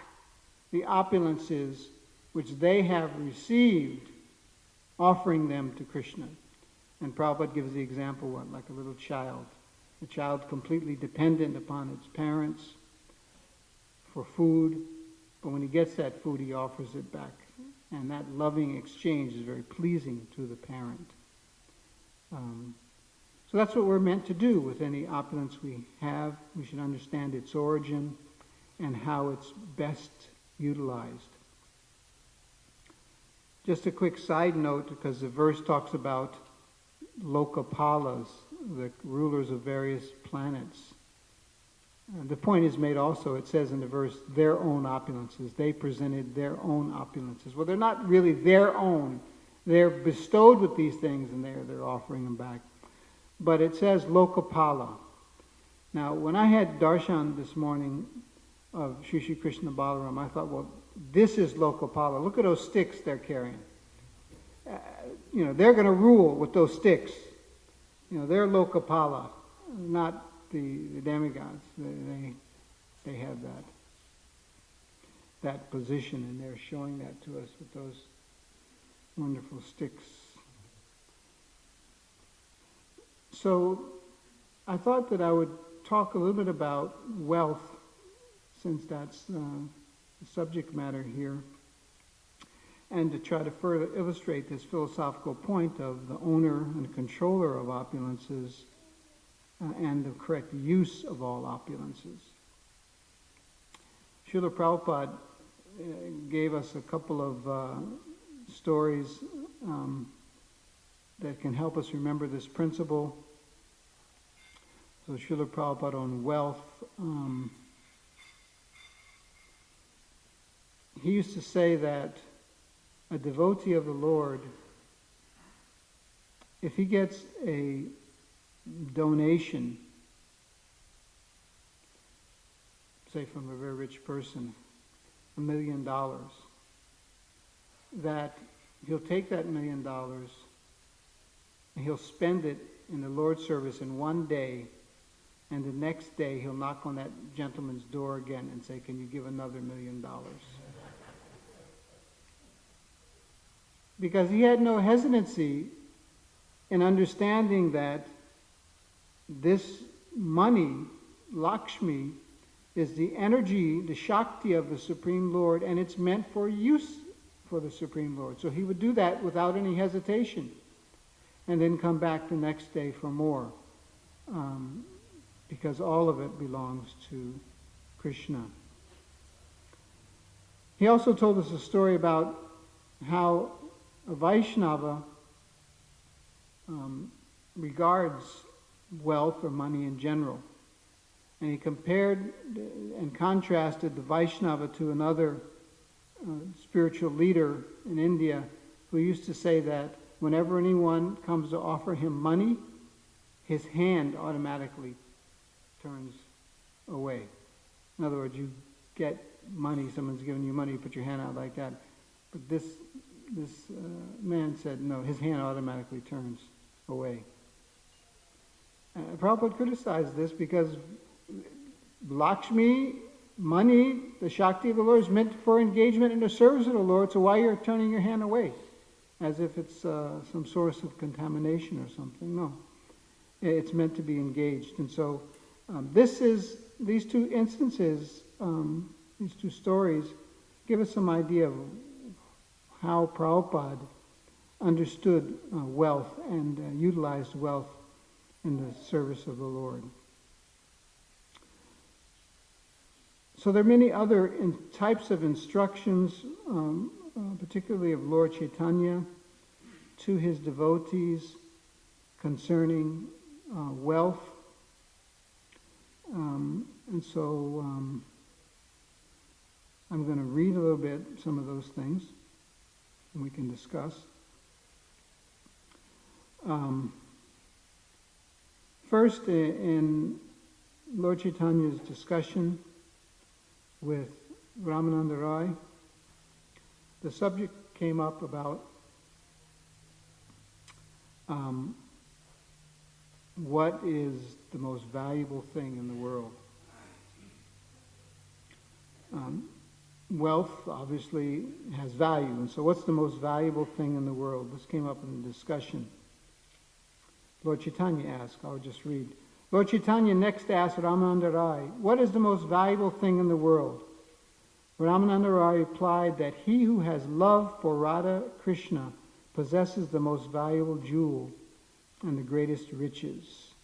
the opulences which they have received, offering them to Krishna. And Prabhupada gives the example, like a little child. A child completely dependent upon its parents for food, but when he gets that food, he offers it back. And that loving exchange is very pleasing to the parent. So that's what we're meant to do with any opulence we have. We should understand its origin and how it's best utilized. Just a quick side note, because the verse talks about Lokapalas, the rulers of various planets. The point is made also, it says in the verse, their own opulences. They presented their own opulences. Well, they're not really their own. They're bestowed with these things and they're offering them back. But it says Lokapala. Now, when I had darshan this morning of Shri Krishna Balaram, I thought, well, this is Lokapala. Look at those sticks they're carrying. they're going to rule with those sticks. They're Lokapala, not the demigods. They have that position, and they're showing that to us with those wonderful sticks. So I thought that I would talk a little bit about wealth, since that's the subject matter here, and to try to further illustrate this philosophical point of the owner and controller of opulences and the correct use of all opulences. Srila Prabhupada gave us a couple of stories that can help us remember this principle. So Srila Prabhupada on wealth, he used to say that a devotee of the Lord, if he gets a donation, say from a very rich person, $1 million, that he'll take that $1 million and he'll spend it in the Lord's service in one day, and the next day he'll knock on that gentleman's door again and say, "Can you give another $1 million?" Because he had no hesitancy in understanding that this money, Lakshmi, is the energy, the Shakti of the Supreme Lord, and it's meant for use for the Supreme Lord. So he would do that without any hesitation, and then come back the next day for more, because all of it belongs to Krishna. He also told us a story about how a Vaishnava regards wealth or money in general. And he compared and contrasted the Vaishnava to another spiritual leader in India who used to say that whenever anyone comes to offer him money, his hand automatically turns away. In other words, you get money, someone's giving you money, you put your hand out like that. But this man said, no, his hand automatically turns away. Prabhupada criticized this because Lakshmi, money, the Shakti of the Lord, is meant for engagement in the service of the Lord, so why are you turning your hand away? As if it's some source of contamination or something. No. It's meant to be engaged. And so these two instances, these two stories, give us some idea of how Prabhupada understood wealth and utilized wealth in the service of the Lord. So there are many other types of instructions, particularly of Lord Chaitanya, to his devotees concerning wealth. And so I'm going to read a little bit some of those things, and we can discuss. First, in Lord Chaitanya's discussion with Ramananda Rai, the subject came up about what is the most valuable thing in the world. Wealth obviously has value, and so what's the most valuable thing in the world? This came up in the discussion. Lord Chaitanya asked, I'll just read. Lord Chaitanya next asked Ramananda Rai, what is the most valuable thing in the world? Ramananda Rai replied that he who has love for Radha Krishna possesses the most valuable jewel and the greatest riches.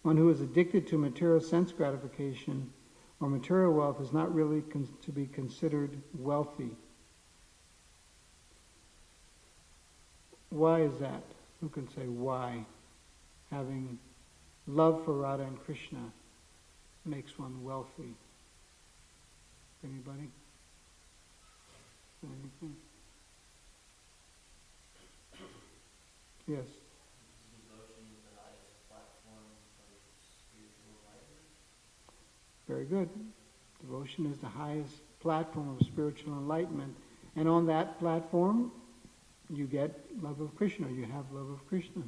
One who is addicted to material sense gratification or material wealth is not really to be considered wealthy. Why is that? Who can say why having love for Radha and Krishna makes one wealthy? Anybody? Anything? Yes. Devotion is the highest platform of spiritual enlightenment. Very good. Devotion is the highest platform of spiritual enlightenment. And on that platform, you get love of Krishna, you have love of Krishna.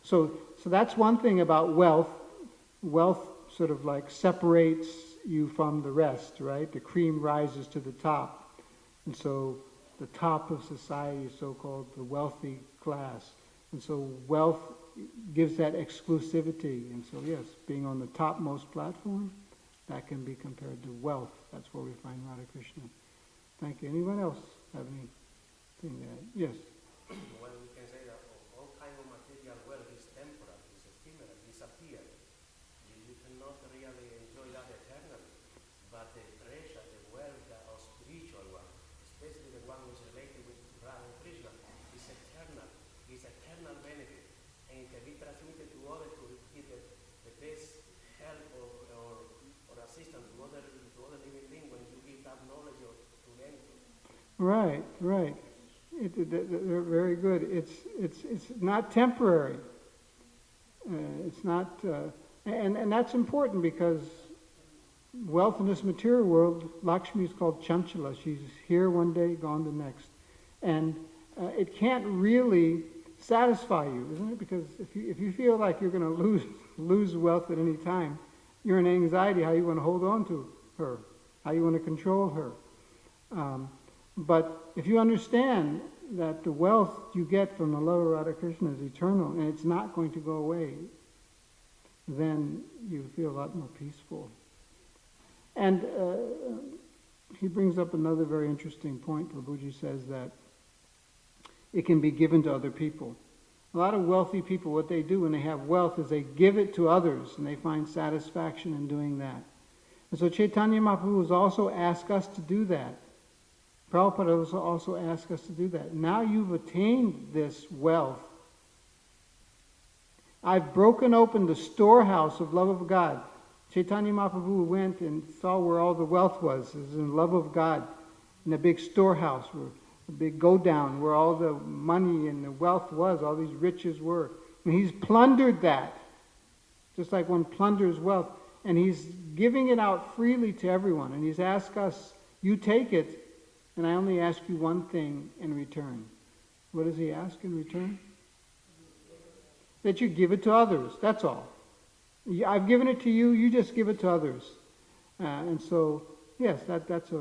So that's one thing about wealth. Wealth sort of like separates you from the rest, right? The cream rises to the top. And so the top of society is so-called the wealthy class. And so wealth gives that exclusivity. And so yes, being on the topmost platform, that can be compared to wealth. That's where we find Radha Krishna. Thank you. Anyone else have anything to add? Yes. Well, we can say that all kind of material wealth is temporal, is ephemeral, disappears. You cannot really enjoy that eternally. But the treasure, the wealth of spiritual one, especially the one which is related with Radha and Krishna, is eternal. It's eternal benefit. And it can be transmitted to others to give the best help or assistance to other living beings when you give that knowledge to them. Right. They're very good. It's not temporary. It's not, and that's important because wealth in this material world, Lakshmi is called Chanchala. She's here one day, gone the next, and it can't really satisfy you, isn't it? Because if you feel like you're going to lose wealth at any time, you're in anxiety how you want to hold on to her, how you want to control her. But if you understand that the wealth you get from the love of Radha Krishna is eternal and it's not going to go away, then you feel a lot more peaceful. And he brings up another very interesting point. Prabhuji says that it can be given to other people. A lot of wealthy people, what they do when they have wealth is they give it to others and they find satisfaction in doing that. And so Chaitanya Mahaprabhu has also asked us to do that. Prabhupada also asked us to do that. Now you've attained this wealth. I've broken open the storehouse of love of God. Chaitanya Mahaprabhu went and saw where all the wealth was. It was in love of God, in a big storehouse, a big go-down, where all the money and the wealth was, all these riches were. And he's plundered that, just like one plunders wealth. And he's giving it out freely to everyone. And he's asked us, you take it, and I only ask you one thing in return. What does he ask in return? That you give it to others, that's all. I've given it to you, you just give it to others. And so, yes, that's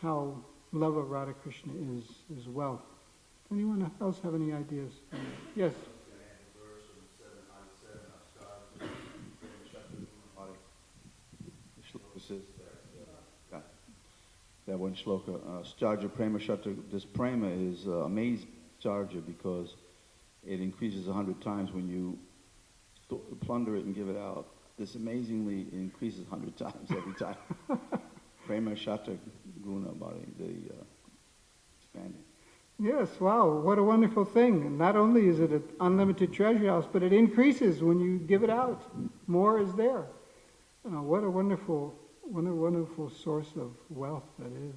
how love of Radha Krishna is wealth. Anyone else have any ideas? Yes? That one shloka, Starja Prema Shata, this prema is amazing, Starja, because it increases 100 times when you plunder it and give it out. This amazingly increases 100 times every time. Prema Shata Guna Bhari, the expanding. Yes, wow, what a wonderful thing. Not only is it an unlimited treasure house, but it increases when you give it out. More is there. What a wonderful source of wealth that is.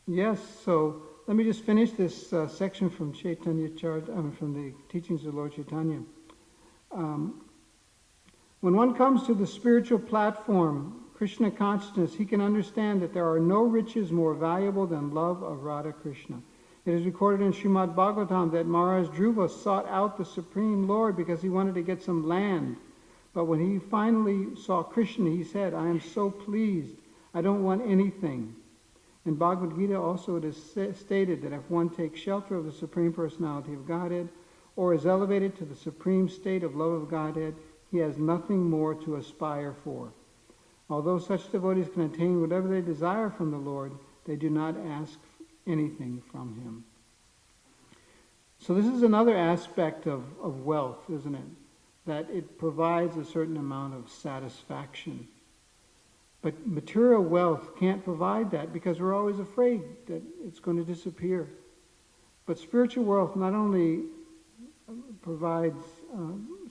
Yes, so let me just finish this section from Chaitanya from the teachings of Lord Chaitanya. When one comes to the spiritual platform, Krishna consciousness, he can understand that there are no riches more valuable than love of Radha Krishna. It is recorded in Srimad Bhagavatam that Maharaj Dhruva sought out the Supreme Lord because he wanted to get some land. But when he finally saw Krishna, he said, I am so pleased, I don't want anything. In Bhagavad Gita also it is stated that if one takes shelter of the Supreme Personality of Godhead, or is elevated to the supreme state of love of Godhead, he has nothing more to aspire for. Although such devotees can attain whatever they desire from the Lord, they do not ask anything from him. So this is another aspect of wealth, isn't it? That it provides a certain amount of satisfaction. But material wealth can't provide that because we're always afraid that it's going to disappear. But spiritual wealth not only provides,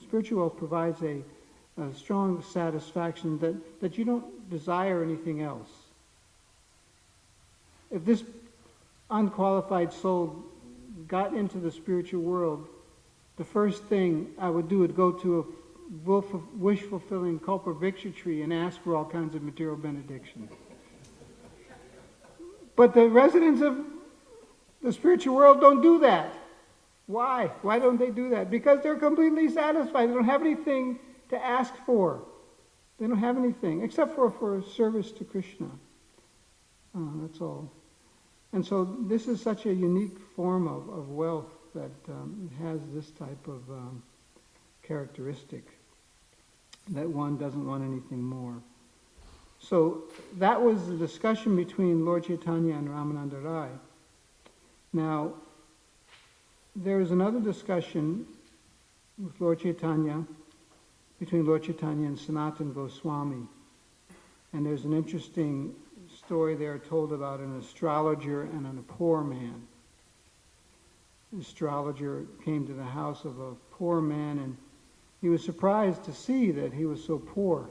spiritual wealth provides a strong satisfaction that you don't desire anything else. If this unqualified soul got into the spiritual world, the first thing I would do would go to a wish-fulfilling Kalpavriksha tree and ask for all kinds of material benediction. But the residents of The spiritual world don't do that. Why? Why don't they do that? Because they're completely satisfied. They don't have anything to ask for. They don't have anything, except for service to Krishna. That's all. And so this is such a unique form of wealth that it has this type of characteristic, that one doesn't want anything more. So that was the discussion between Lord Chaitanya and Ramananda Rai. Now, there is another discussion with Lord Chaitanya, between Lord Chaitanya and Sanatana Goswami. And there's an interesting story there told about an astrologer and a poor man. The astrologer came to the house of a poor man, and he was surprised to see that he was so poor.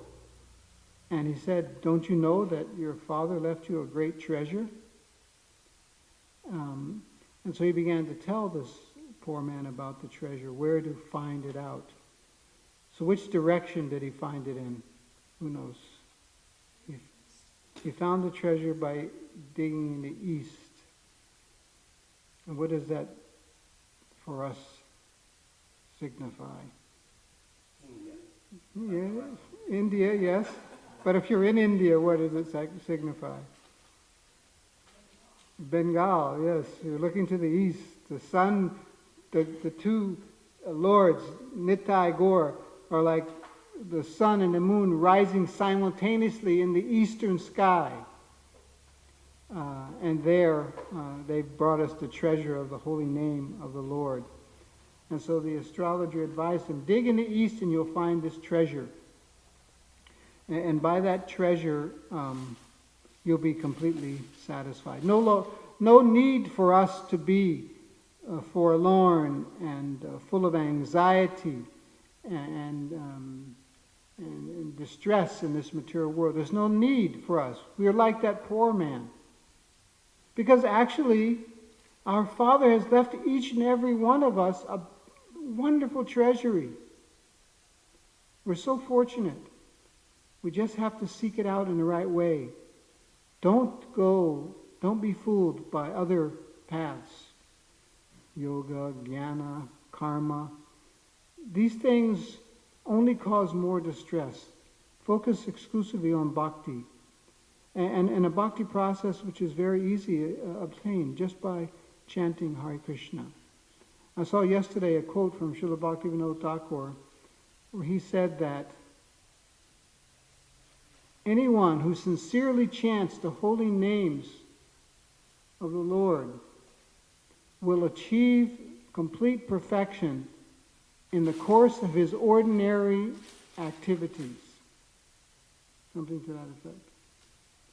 And he said, "Don't you know that your father left you a great treasure?" And so he began to tell this poor man about the treasure, where to find it out. So which direction did he find it in? Who knows? He found the treasure by digging in the east. And what does that for us signify? India. Yeah, India, yes. But if you're in India, what does it signify? Bengal, yes. You're looking to the east. The sun, the two lords, Nitai Gaur, are like the sun and the moon rising simultaneously in the eastern sky. And there, they've brought us the treasure of the holy name of the Lord. And so the astrologer advised him, dig in the east and you'll find this treasure. And by that treasure, you'll be completely satisfied. No need for us to be forlorn and full of anxiety and distress in this material world. There's no need for us. We are like that poor man. Because actually, our Father has left each and every one of us a wonderful treasury. We're so fortunate. We just have to seek it out in the right way. Don't be fooled by other paths. Yoga, jnana, karma. These things only cause more distress. Focus exclusively on bhakti. And a bhakti process which is very easy obtained just by chanting Hare Krishna. I saw yesterday a quote from Srila Bhaktivinoda Thakur where he said that anyone who sincerely chants the holy names of the Lord will achieve complete perfection in the course of his ordinary activities. Something to that effect.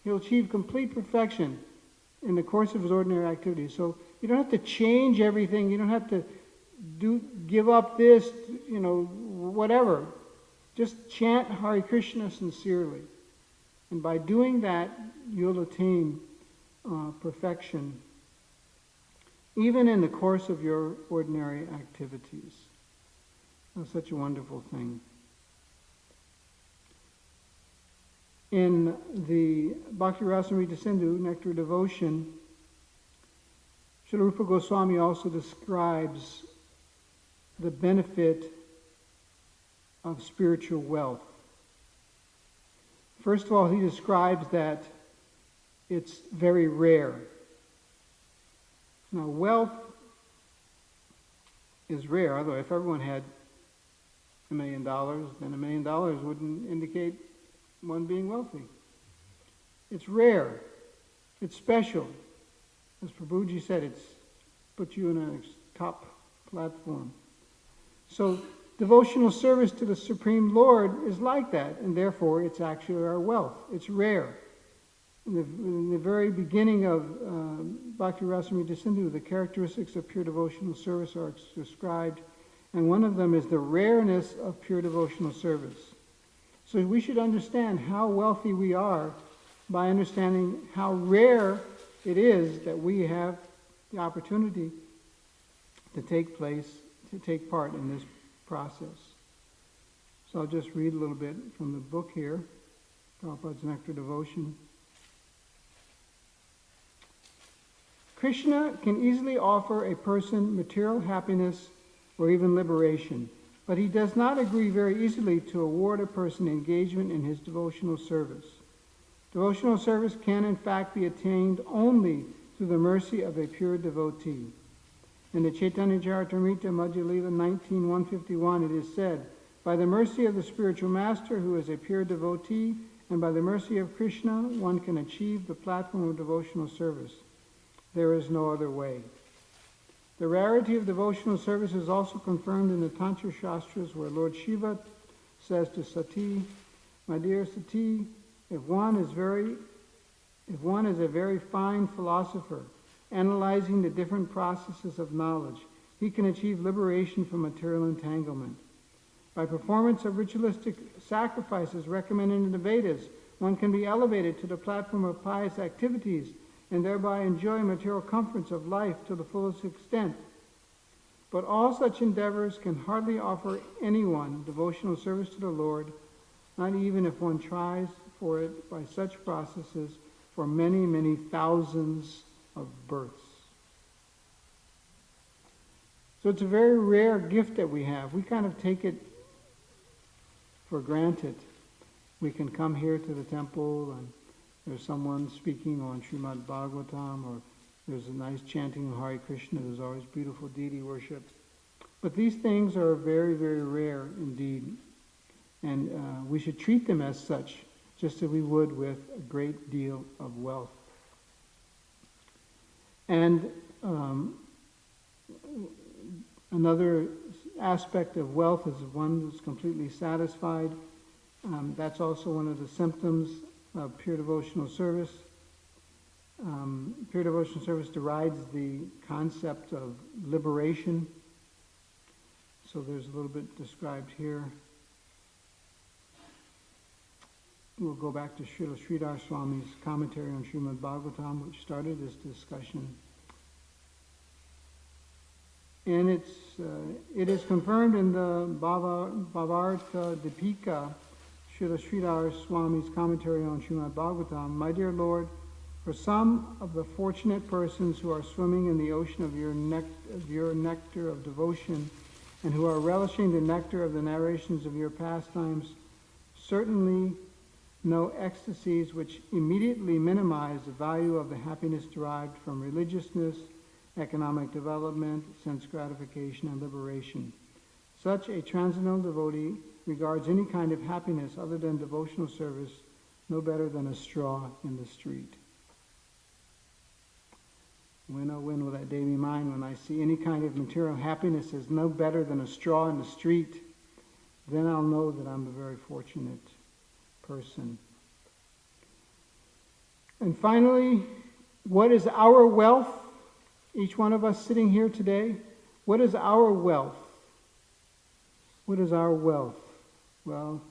He'll achieve complete perfection in the course of his ordinary activities. So you don't have to change everything. You don't have to give up this, whatever. Just chant Hare Krishna sincerely. And by doing that, you'll attain perfection, even in the course of your ordinary activities. That's such a wonderful thing. In the Bhakti Rasamrita Sindhu, Nectar of Devotion, Srila Rupa Goswami also describes the benefit of spiritual wealth. First of all, he describes that it's very rare. Now, wealth is rare, although if everyone had $1 million, then $1 million wouldn't indicate one being wealthy. It's rare. It's special. As Prabhuji said, it's put you in a top platform. So devotional service to the Supreme Lord is like that, and therefore it's actually our wealth. It's rare. In the very beginning of Bhakti Rasamrita Sindhu, the characteristics of pure devotional service are described, and one of them is the rareness of pure devotional service. So we should understand how wealthy we are by understanding how rare it is that we have the opportunity to take part in this process. So I'll just read a little bit from the book here, Prabhupada's Nectar Devotion. Krishna can easily offer a person material happiness or even liberation, but he does not agree very easily to award a person engagement in his devotional service. Devotional service can in fact be attained only through the mercy of a pure devotee. In the Chaitanya Charitamrita Madhya Lila 19:151 it is said, by the mercy of the spiritual master who is a pure devotee, and by the mercy of Krishna, one can achieve the platform of devotional service. There is no other way. The rarity of devotional service is also confirmed in the Tantra Shastras, where Lord Shiva says to Sati, my dear Sati, if one is a very fine philosopher, analyzing the different processes of knowledge, he can achieve liberation from material entanglement. By performance of ritualistic sacrifices recommended in the Vedas, one can be elevated to the platform of pious activities and thereby enjoy material comforts of life to the fullest extent. But all such endeavors can hardly offer anyone devotional service to the Lord, not even if one tries for it by such processes for many, many thousands of births. So it's a very rare gift that we have. We kind of take it for granted. We can come here to the temple and there's someone speaking on Srimad Bhagavatam, or there's a nice chanting of Hare Krishna. There's always beautiful deity worship. But these things are very, very rare indeed. And we should treat them as such, just as we would with a great deal of wealth. And another aspect of wealth is one who's completely satisfied. That's also one of the symptoms of pure devotional service. Pure devotional service derides the concept of liberation. So there's a little bit described here. We'll go back to Srila Sridhar Swami's commentary on Srimad Bhagavatam, which started this discussion. And it is confirmed in the Bhavarta Dipika, Srila Sridhar Swami's commentary on Srimad Bhagavatam. My dear Lord, for some of the fortunate persons who are swimming in the ocean of your nectar of devotion, and who are relishing the nectar of the narrations of your pastimes, certainly no ecstasies which immediately minimize the value of the happiness derived from religiousness, economic development, sense gratification, and liberation. Such a transcendental devotee regards any kind of happiness other than devotional service no better than a straw in the street. When, oh, when will that day be mine when I see any kind of material happiness as no better than a straw in the street? Then I'll know that I'm a very fortunate person. And finally, what is our wealth? Each one of us sitting here today, what is our wealth? What is our wealth? Well,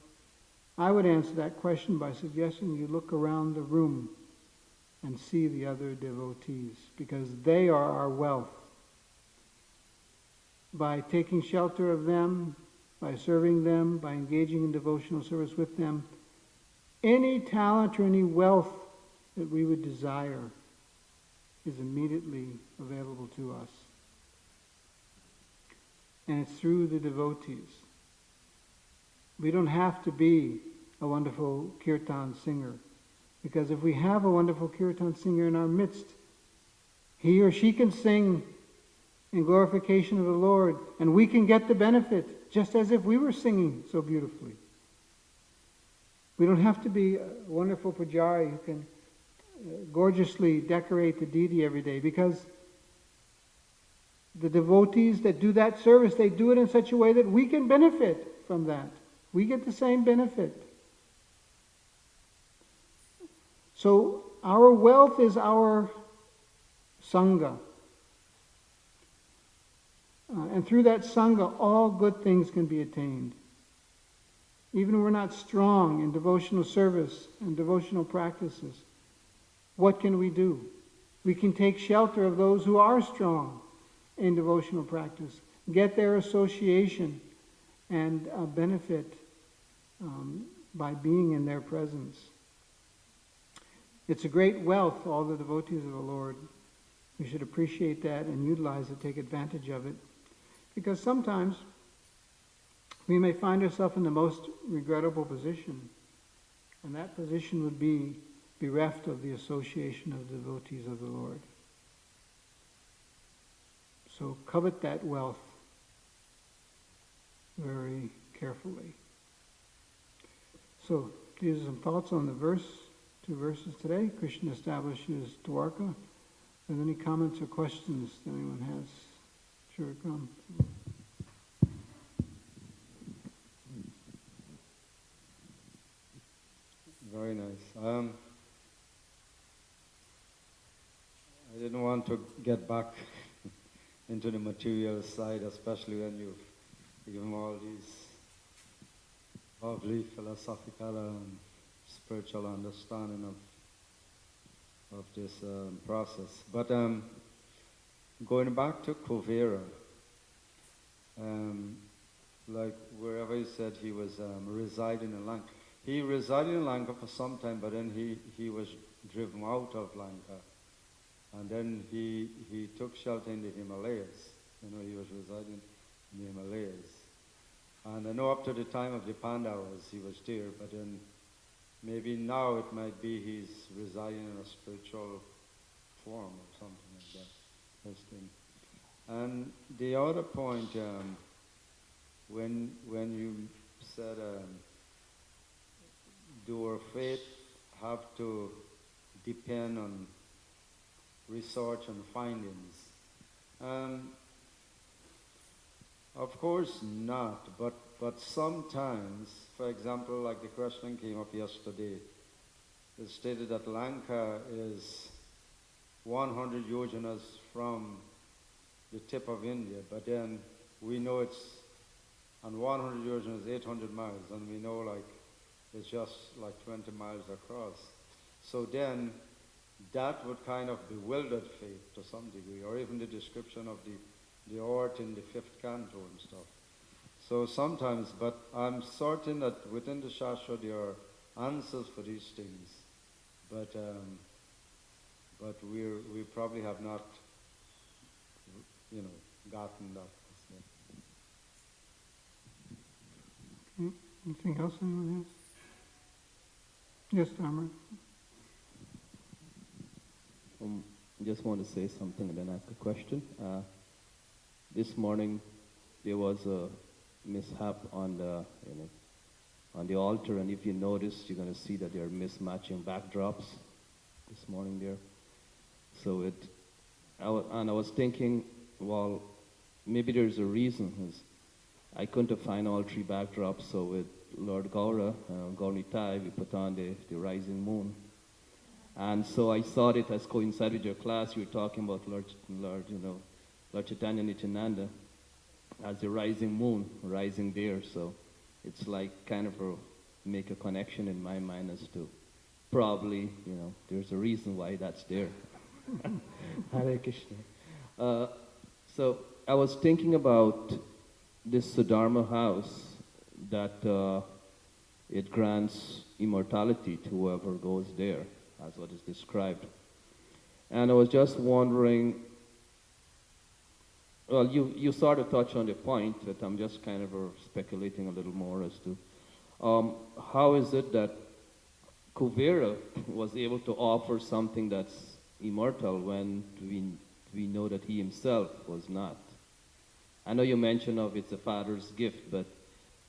I would answer that question by suggesting you look around the room and see the other devotees, because they are our wealth. By taking shelter of them, by serving them, by engaging in devotional service with them, any talent or any wealth that we would desire is immediately available to us. And it's through the devotees. We don't have to be a wonderful Kirtan singer, because if we have a wonderful Kirtan singer in our midst, he or she can sing in glorification of the Lord, and we can get the benefit, just as if we were singing so beautifully. We don't have to be a wonderful pujari who can gorgeously decorate the deity every day, because the devotees that do that service, they do it in such a way that we can benefit from that. We get the same benefit. So our wealth is our sangha. And through that sangha, all good things can be attained. Even if we're not strong in devotional service and devotional practices, what can we do? We can take shelter of those who are strong in devotional practice, get their association, and benefit by being in their presence. It's a great wealth, all the devotees of the Lord. We should appreciate that and utilize it, take advantage of it. Because sometimes we may find ourselves in the most regrettable position, and that position would be bereft of the association of the devotees of the Lord. So covet that wealth very carefully. So these are some thoughts on the two verses today. Krishna establishes Dwarka. Are there any comments or questions that anyone has? Sure, come. Very nice. I didn't want to get back into the material side, especially when you've given all these lovely philosophical and spiritual understanding of this process. But going back to Kuvera, like wherever he said he was residing in Lanka. He resided in Lanka for some time, but then he was driven out of Lanka. And then he took shelter in the Himalayas. He was residing in the Himalayas. And I know up to the time of the Pandavas he was there, but then maybe now it might be he's residing in a spiritual form or something like that. This thing. And the other point, when you said, do our faith have to depend on research and findings? Of course not, but sometimes, for example, like the question came up yesterday, it stated that Lanka is 100 yojanas from the tip of India, but then we know it's, and 100 yojanas is 800 miles, and we know like it's just like 20 miles across. So then that would kind of bewildered faith to some degree, or even the description of the art in the 5th canto and stuff. So sometimes, but I'm certain that within the Shastra there are answers for these things, but we probably have not, gotten that. Okay. Anything else anyone has? Yes, Dharma. Just want to say something and then ask a question. This morning there was a mishap on the altar, and if you notice, you're going to see that there are mismatching backdrops this morning there. So I was thinking, well, maybe there's a reason. 'Cause I couldn't find all 3 backdrops, so with Lord Gaura, Gaurnitai, we put on the rising moon. And so I saw it as coincided with your class. You were talking about Lord Chaitanya Nityananda as the rising moon, rising there. So it's like kind of make a connection in my mind as to probably, there's a reason why that's there. Hare Krishna. So I was thinking about this Sudharma house that it grants immortality to whoever goes there, as what is described. And I was just wondering, well, you sort of touched on the point, but I'm just kind of speculating a little more as to how is it that Kuvera was able to offer something that's immortal when we know that he himself was not. I know you mentioned of it's a father's gift, but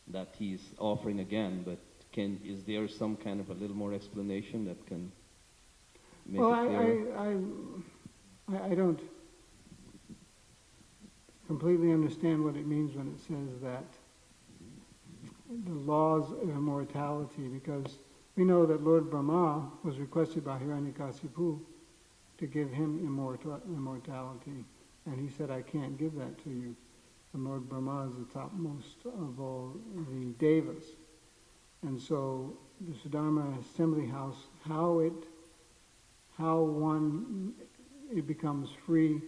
that he's offering again, but is there some kind of a little more explanation that can make it clearer? I don't completely understand what it means when it says that the laws of immortality, because we know that Lord Brahma was requested by Hiranyakasipu to give him immortality, and he said, I can't give that to you. And Lord Brahma is the topmost of all the devas. And so the Sudharma Assembly House, how it becomes free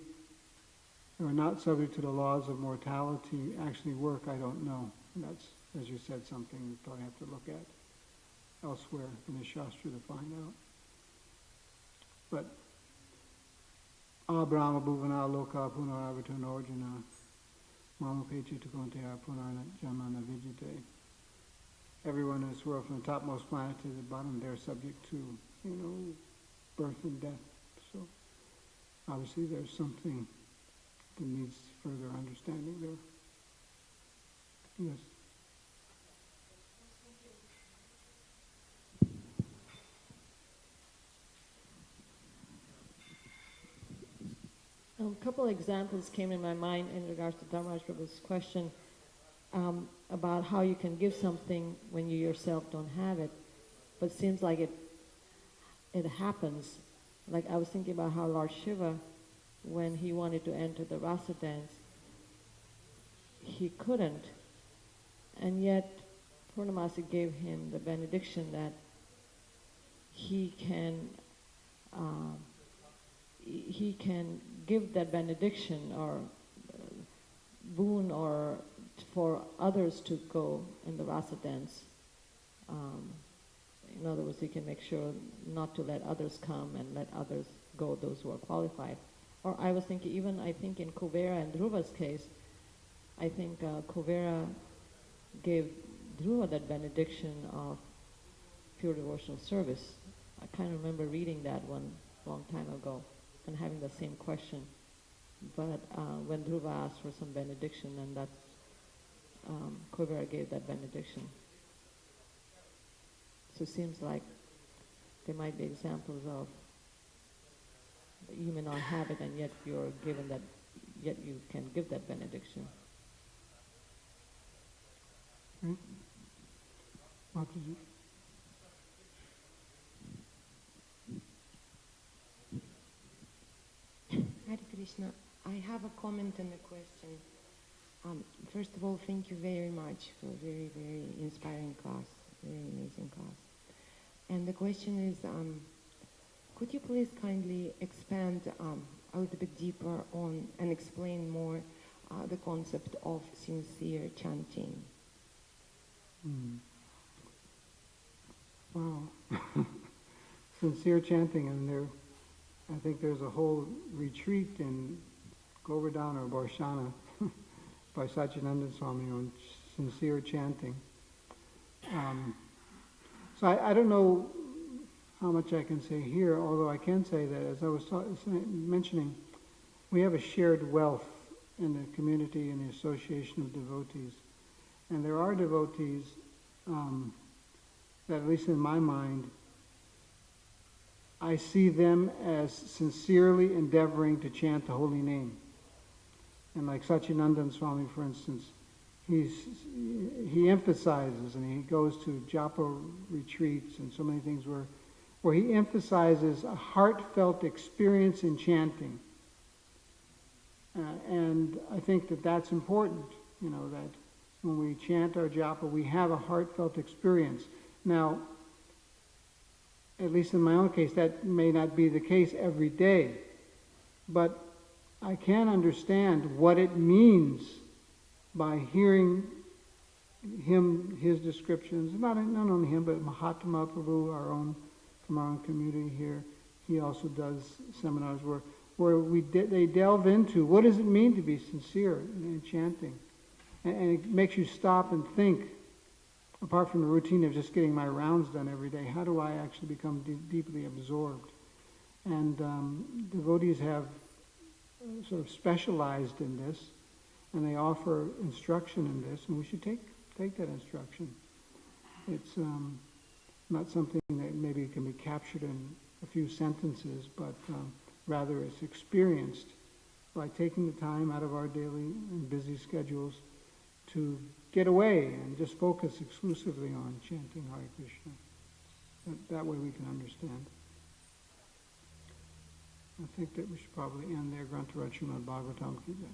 or not subject to the laws of mortality actually work, I don't know. And that's, as you said, something we probably have to look at elsewhere in the Shastra to find out. But Abrahma Bhuvana Loka Punaravatana Arjuna Mama Pechi Tukuntia Punarna Jamana Vijite. Everyone in this world, from the topmost planet to the bottom, they're subject to, birth and death. So obviously there's something that needs further understanding there. Yes. A couple examples came in my mind in regards to Dharmaraj Prabhu's question about how you can give something when you yourself don't have it, but it seems like it happens. Like I was thinking about how Lord Shiva, when he wanted to enter the rasa dance, he couldn't, and yet Purnamasi gave him the benediction that he can give that benediction or boon or for others to go in the rasa dance. In other words, he can make sure not to let others come and let others go, those who are qualified. Or I was thinking, even I think in Kuvera and Dhruva's case, I think Kuvera gave Dhruva that benediction of pure devotional service. I kind of remember reading that one long time ago and having the same question. But when Dhruva asked for some benediction, and that's Kuvera gave that benediction. So it seems like there might be examples of you may not have it, and yet you're given that, yet you can give that benediction. What did you? Hare Krishna. I have a comment and a question. First of all, thank you very much for a very, very inspiring class, very amazing class. And the question is, could you please kindly expand a little bit deeper on and explain more the concept of sincere chanting? Wow. Sincere chanting, and I think there's a whole retreat in Govardhan or Barshana by Satchidananda Swami on sincere chanting. So I don't know how much I can say here, although I can say that, as I was mentioning, we have a shared wealth in the community and the association of devotees. And there are devotees that, at least in my mind, I see them as sincerely endeavoring to chant the holy name. And like Satchidananda Swami, for instance, he emphasizes, and he goes to japa retreats and so many things where he emphasizes a heartfelt experience in chanting. And I think that that's important, that when we chant our japa, we have a heartfelt experience. Now, at least in my own case, that may not be the case every day, but I can understand what it means by hearing his descriptions, not only him, but Mahatma Prabhu, from our own community here. He also does seminars where they delve into what does it mean to be sincere in chanting, and it makes you stop and think. Apart from the routine of just getting my rounds done every day, how do I actually become deeply absorbed? And devotees have sort of specialized in this, and they offer instruction in this, and we should take that instruction. It's not something that maybe can be captured in a few sentences, but rather it's experienced by taking the time out of our daily and busy schedules to get away and just focus exclusively on chanting Hare Krishna. That way we can understand. I think that we should probably end there. Grantaraj Srimad Bhagavatam Ki Jai.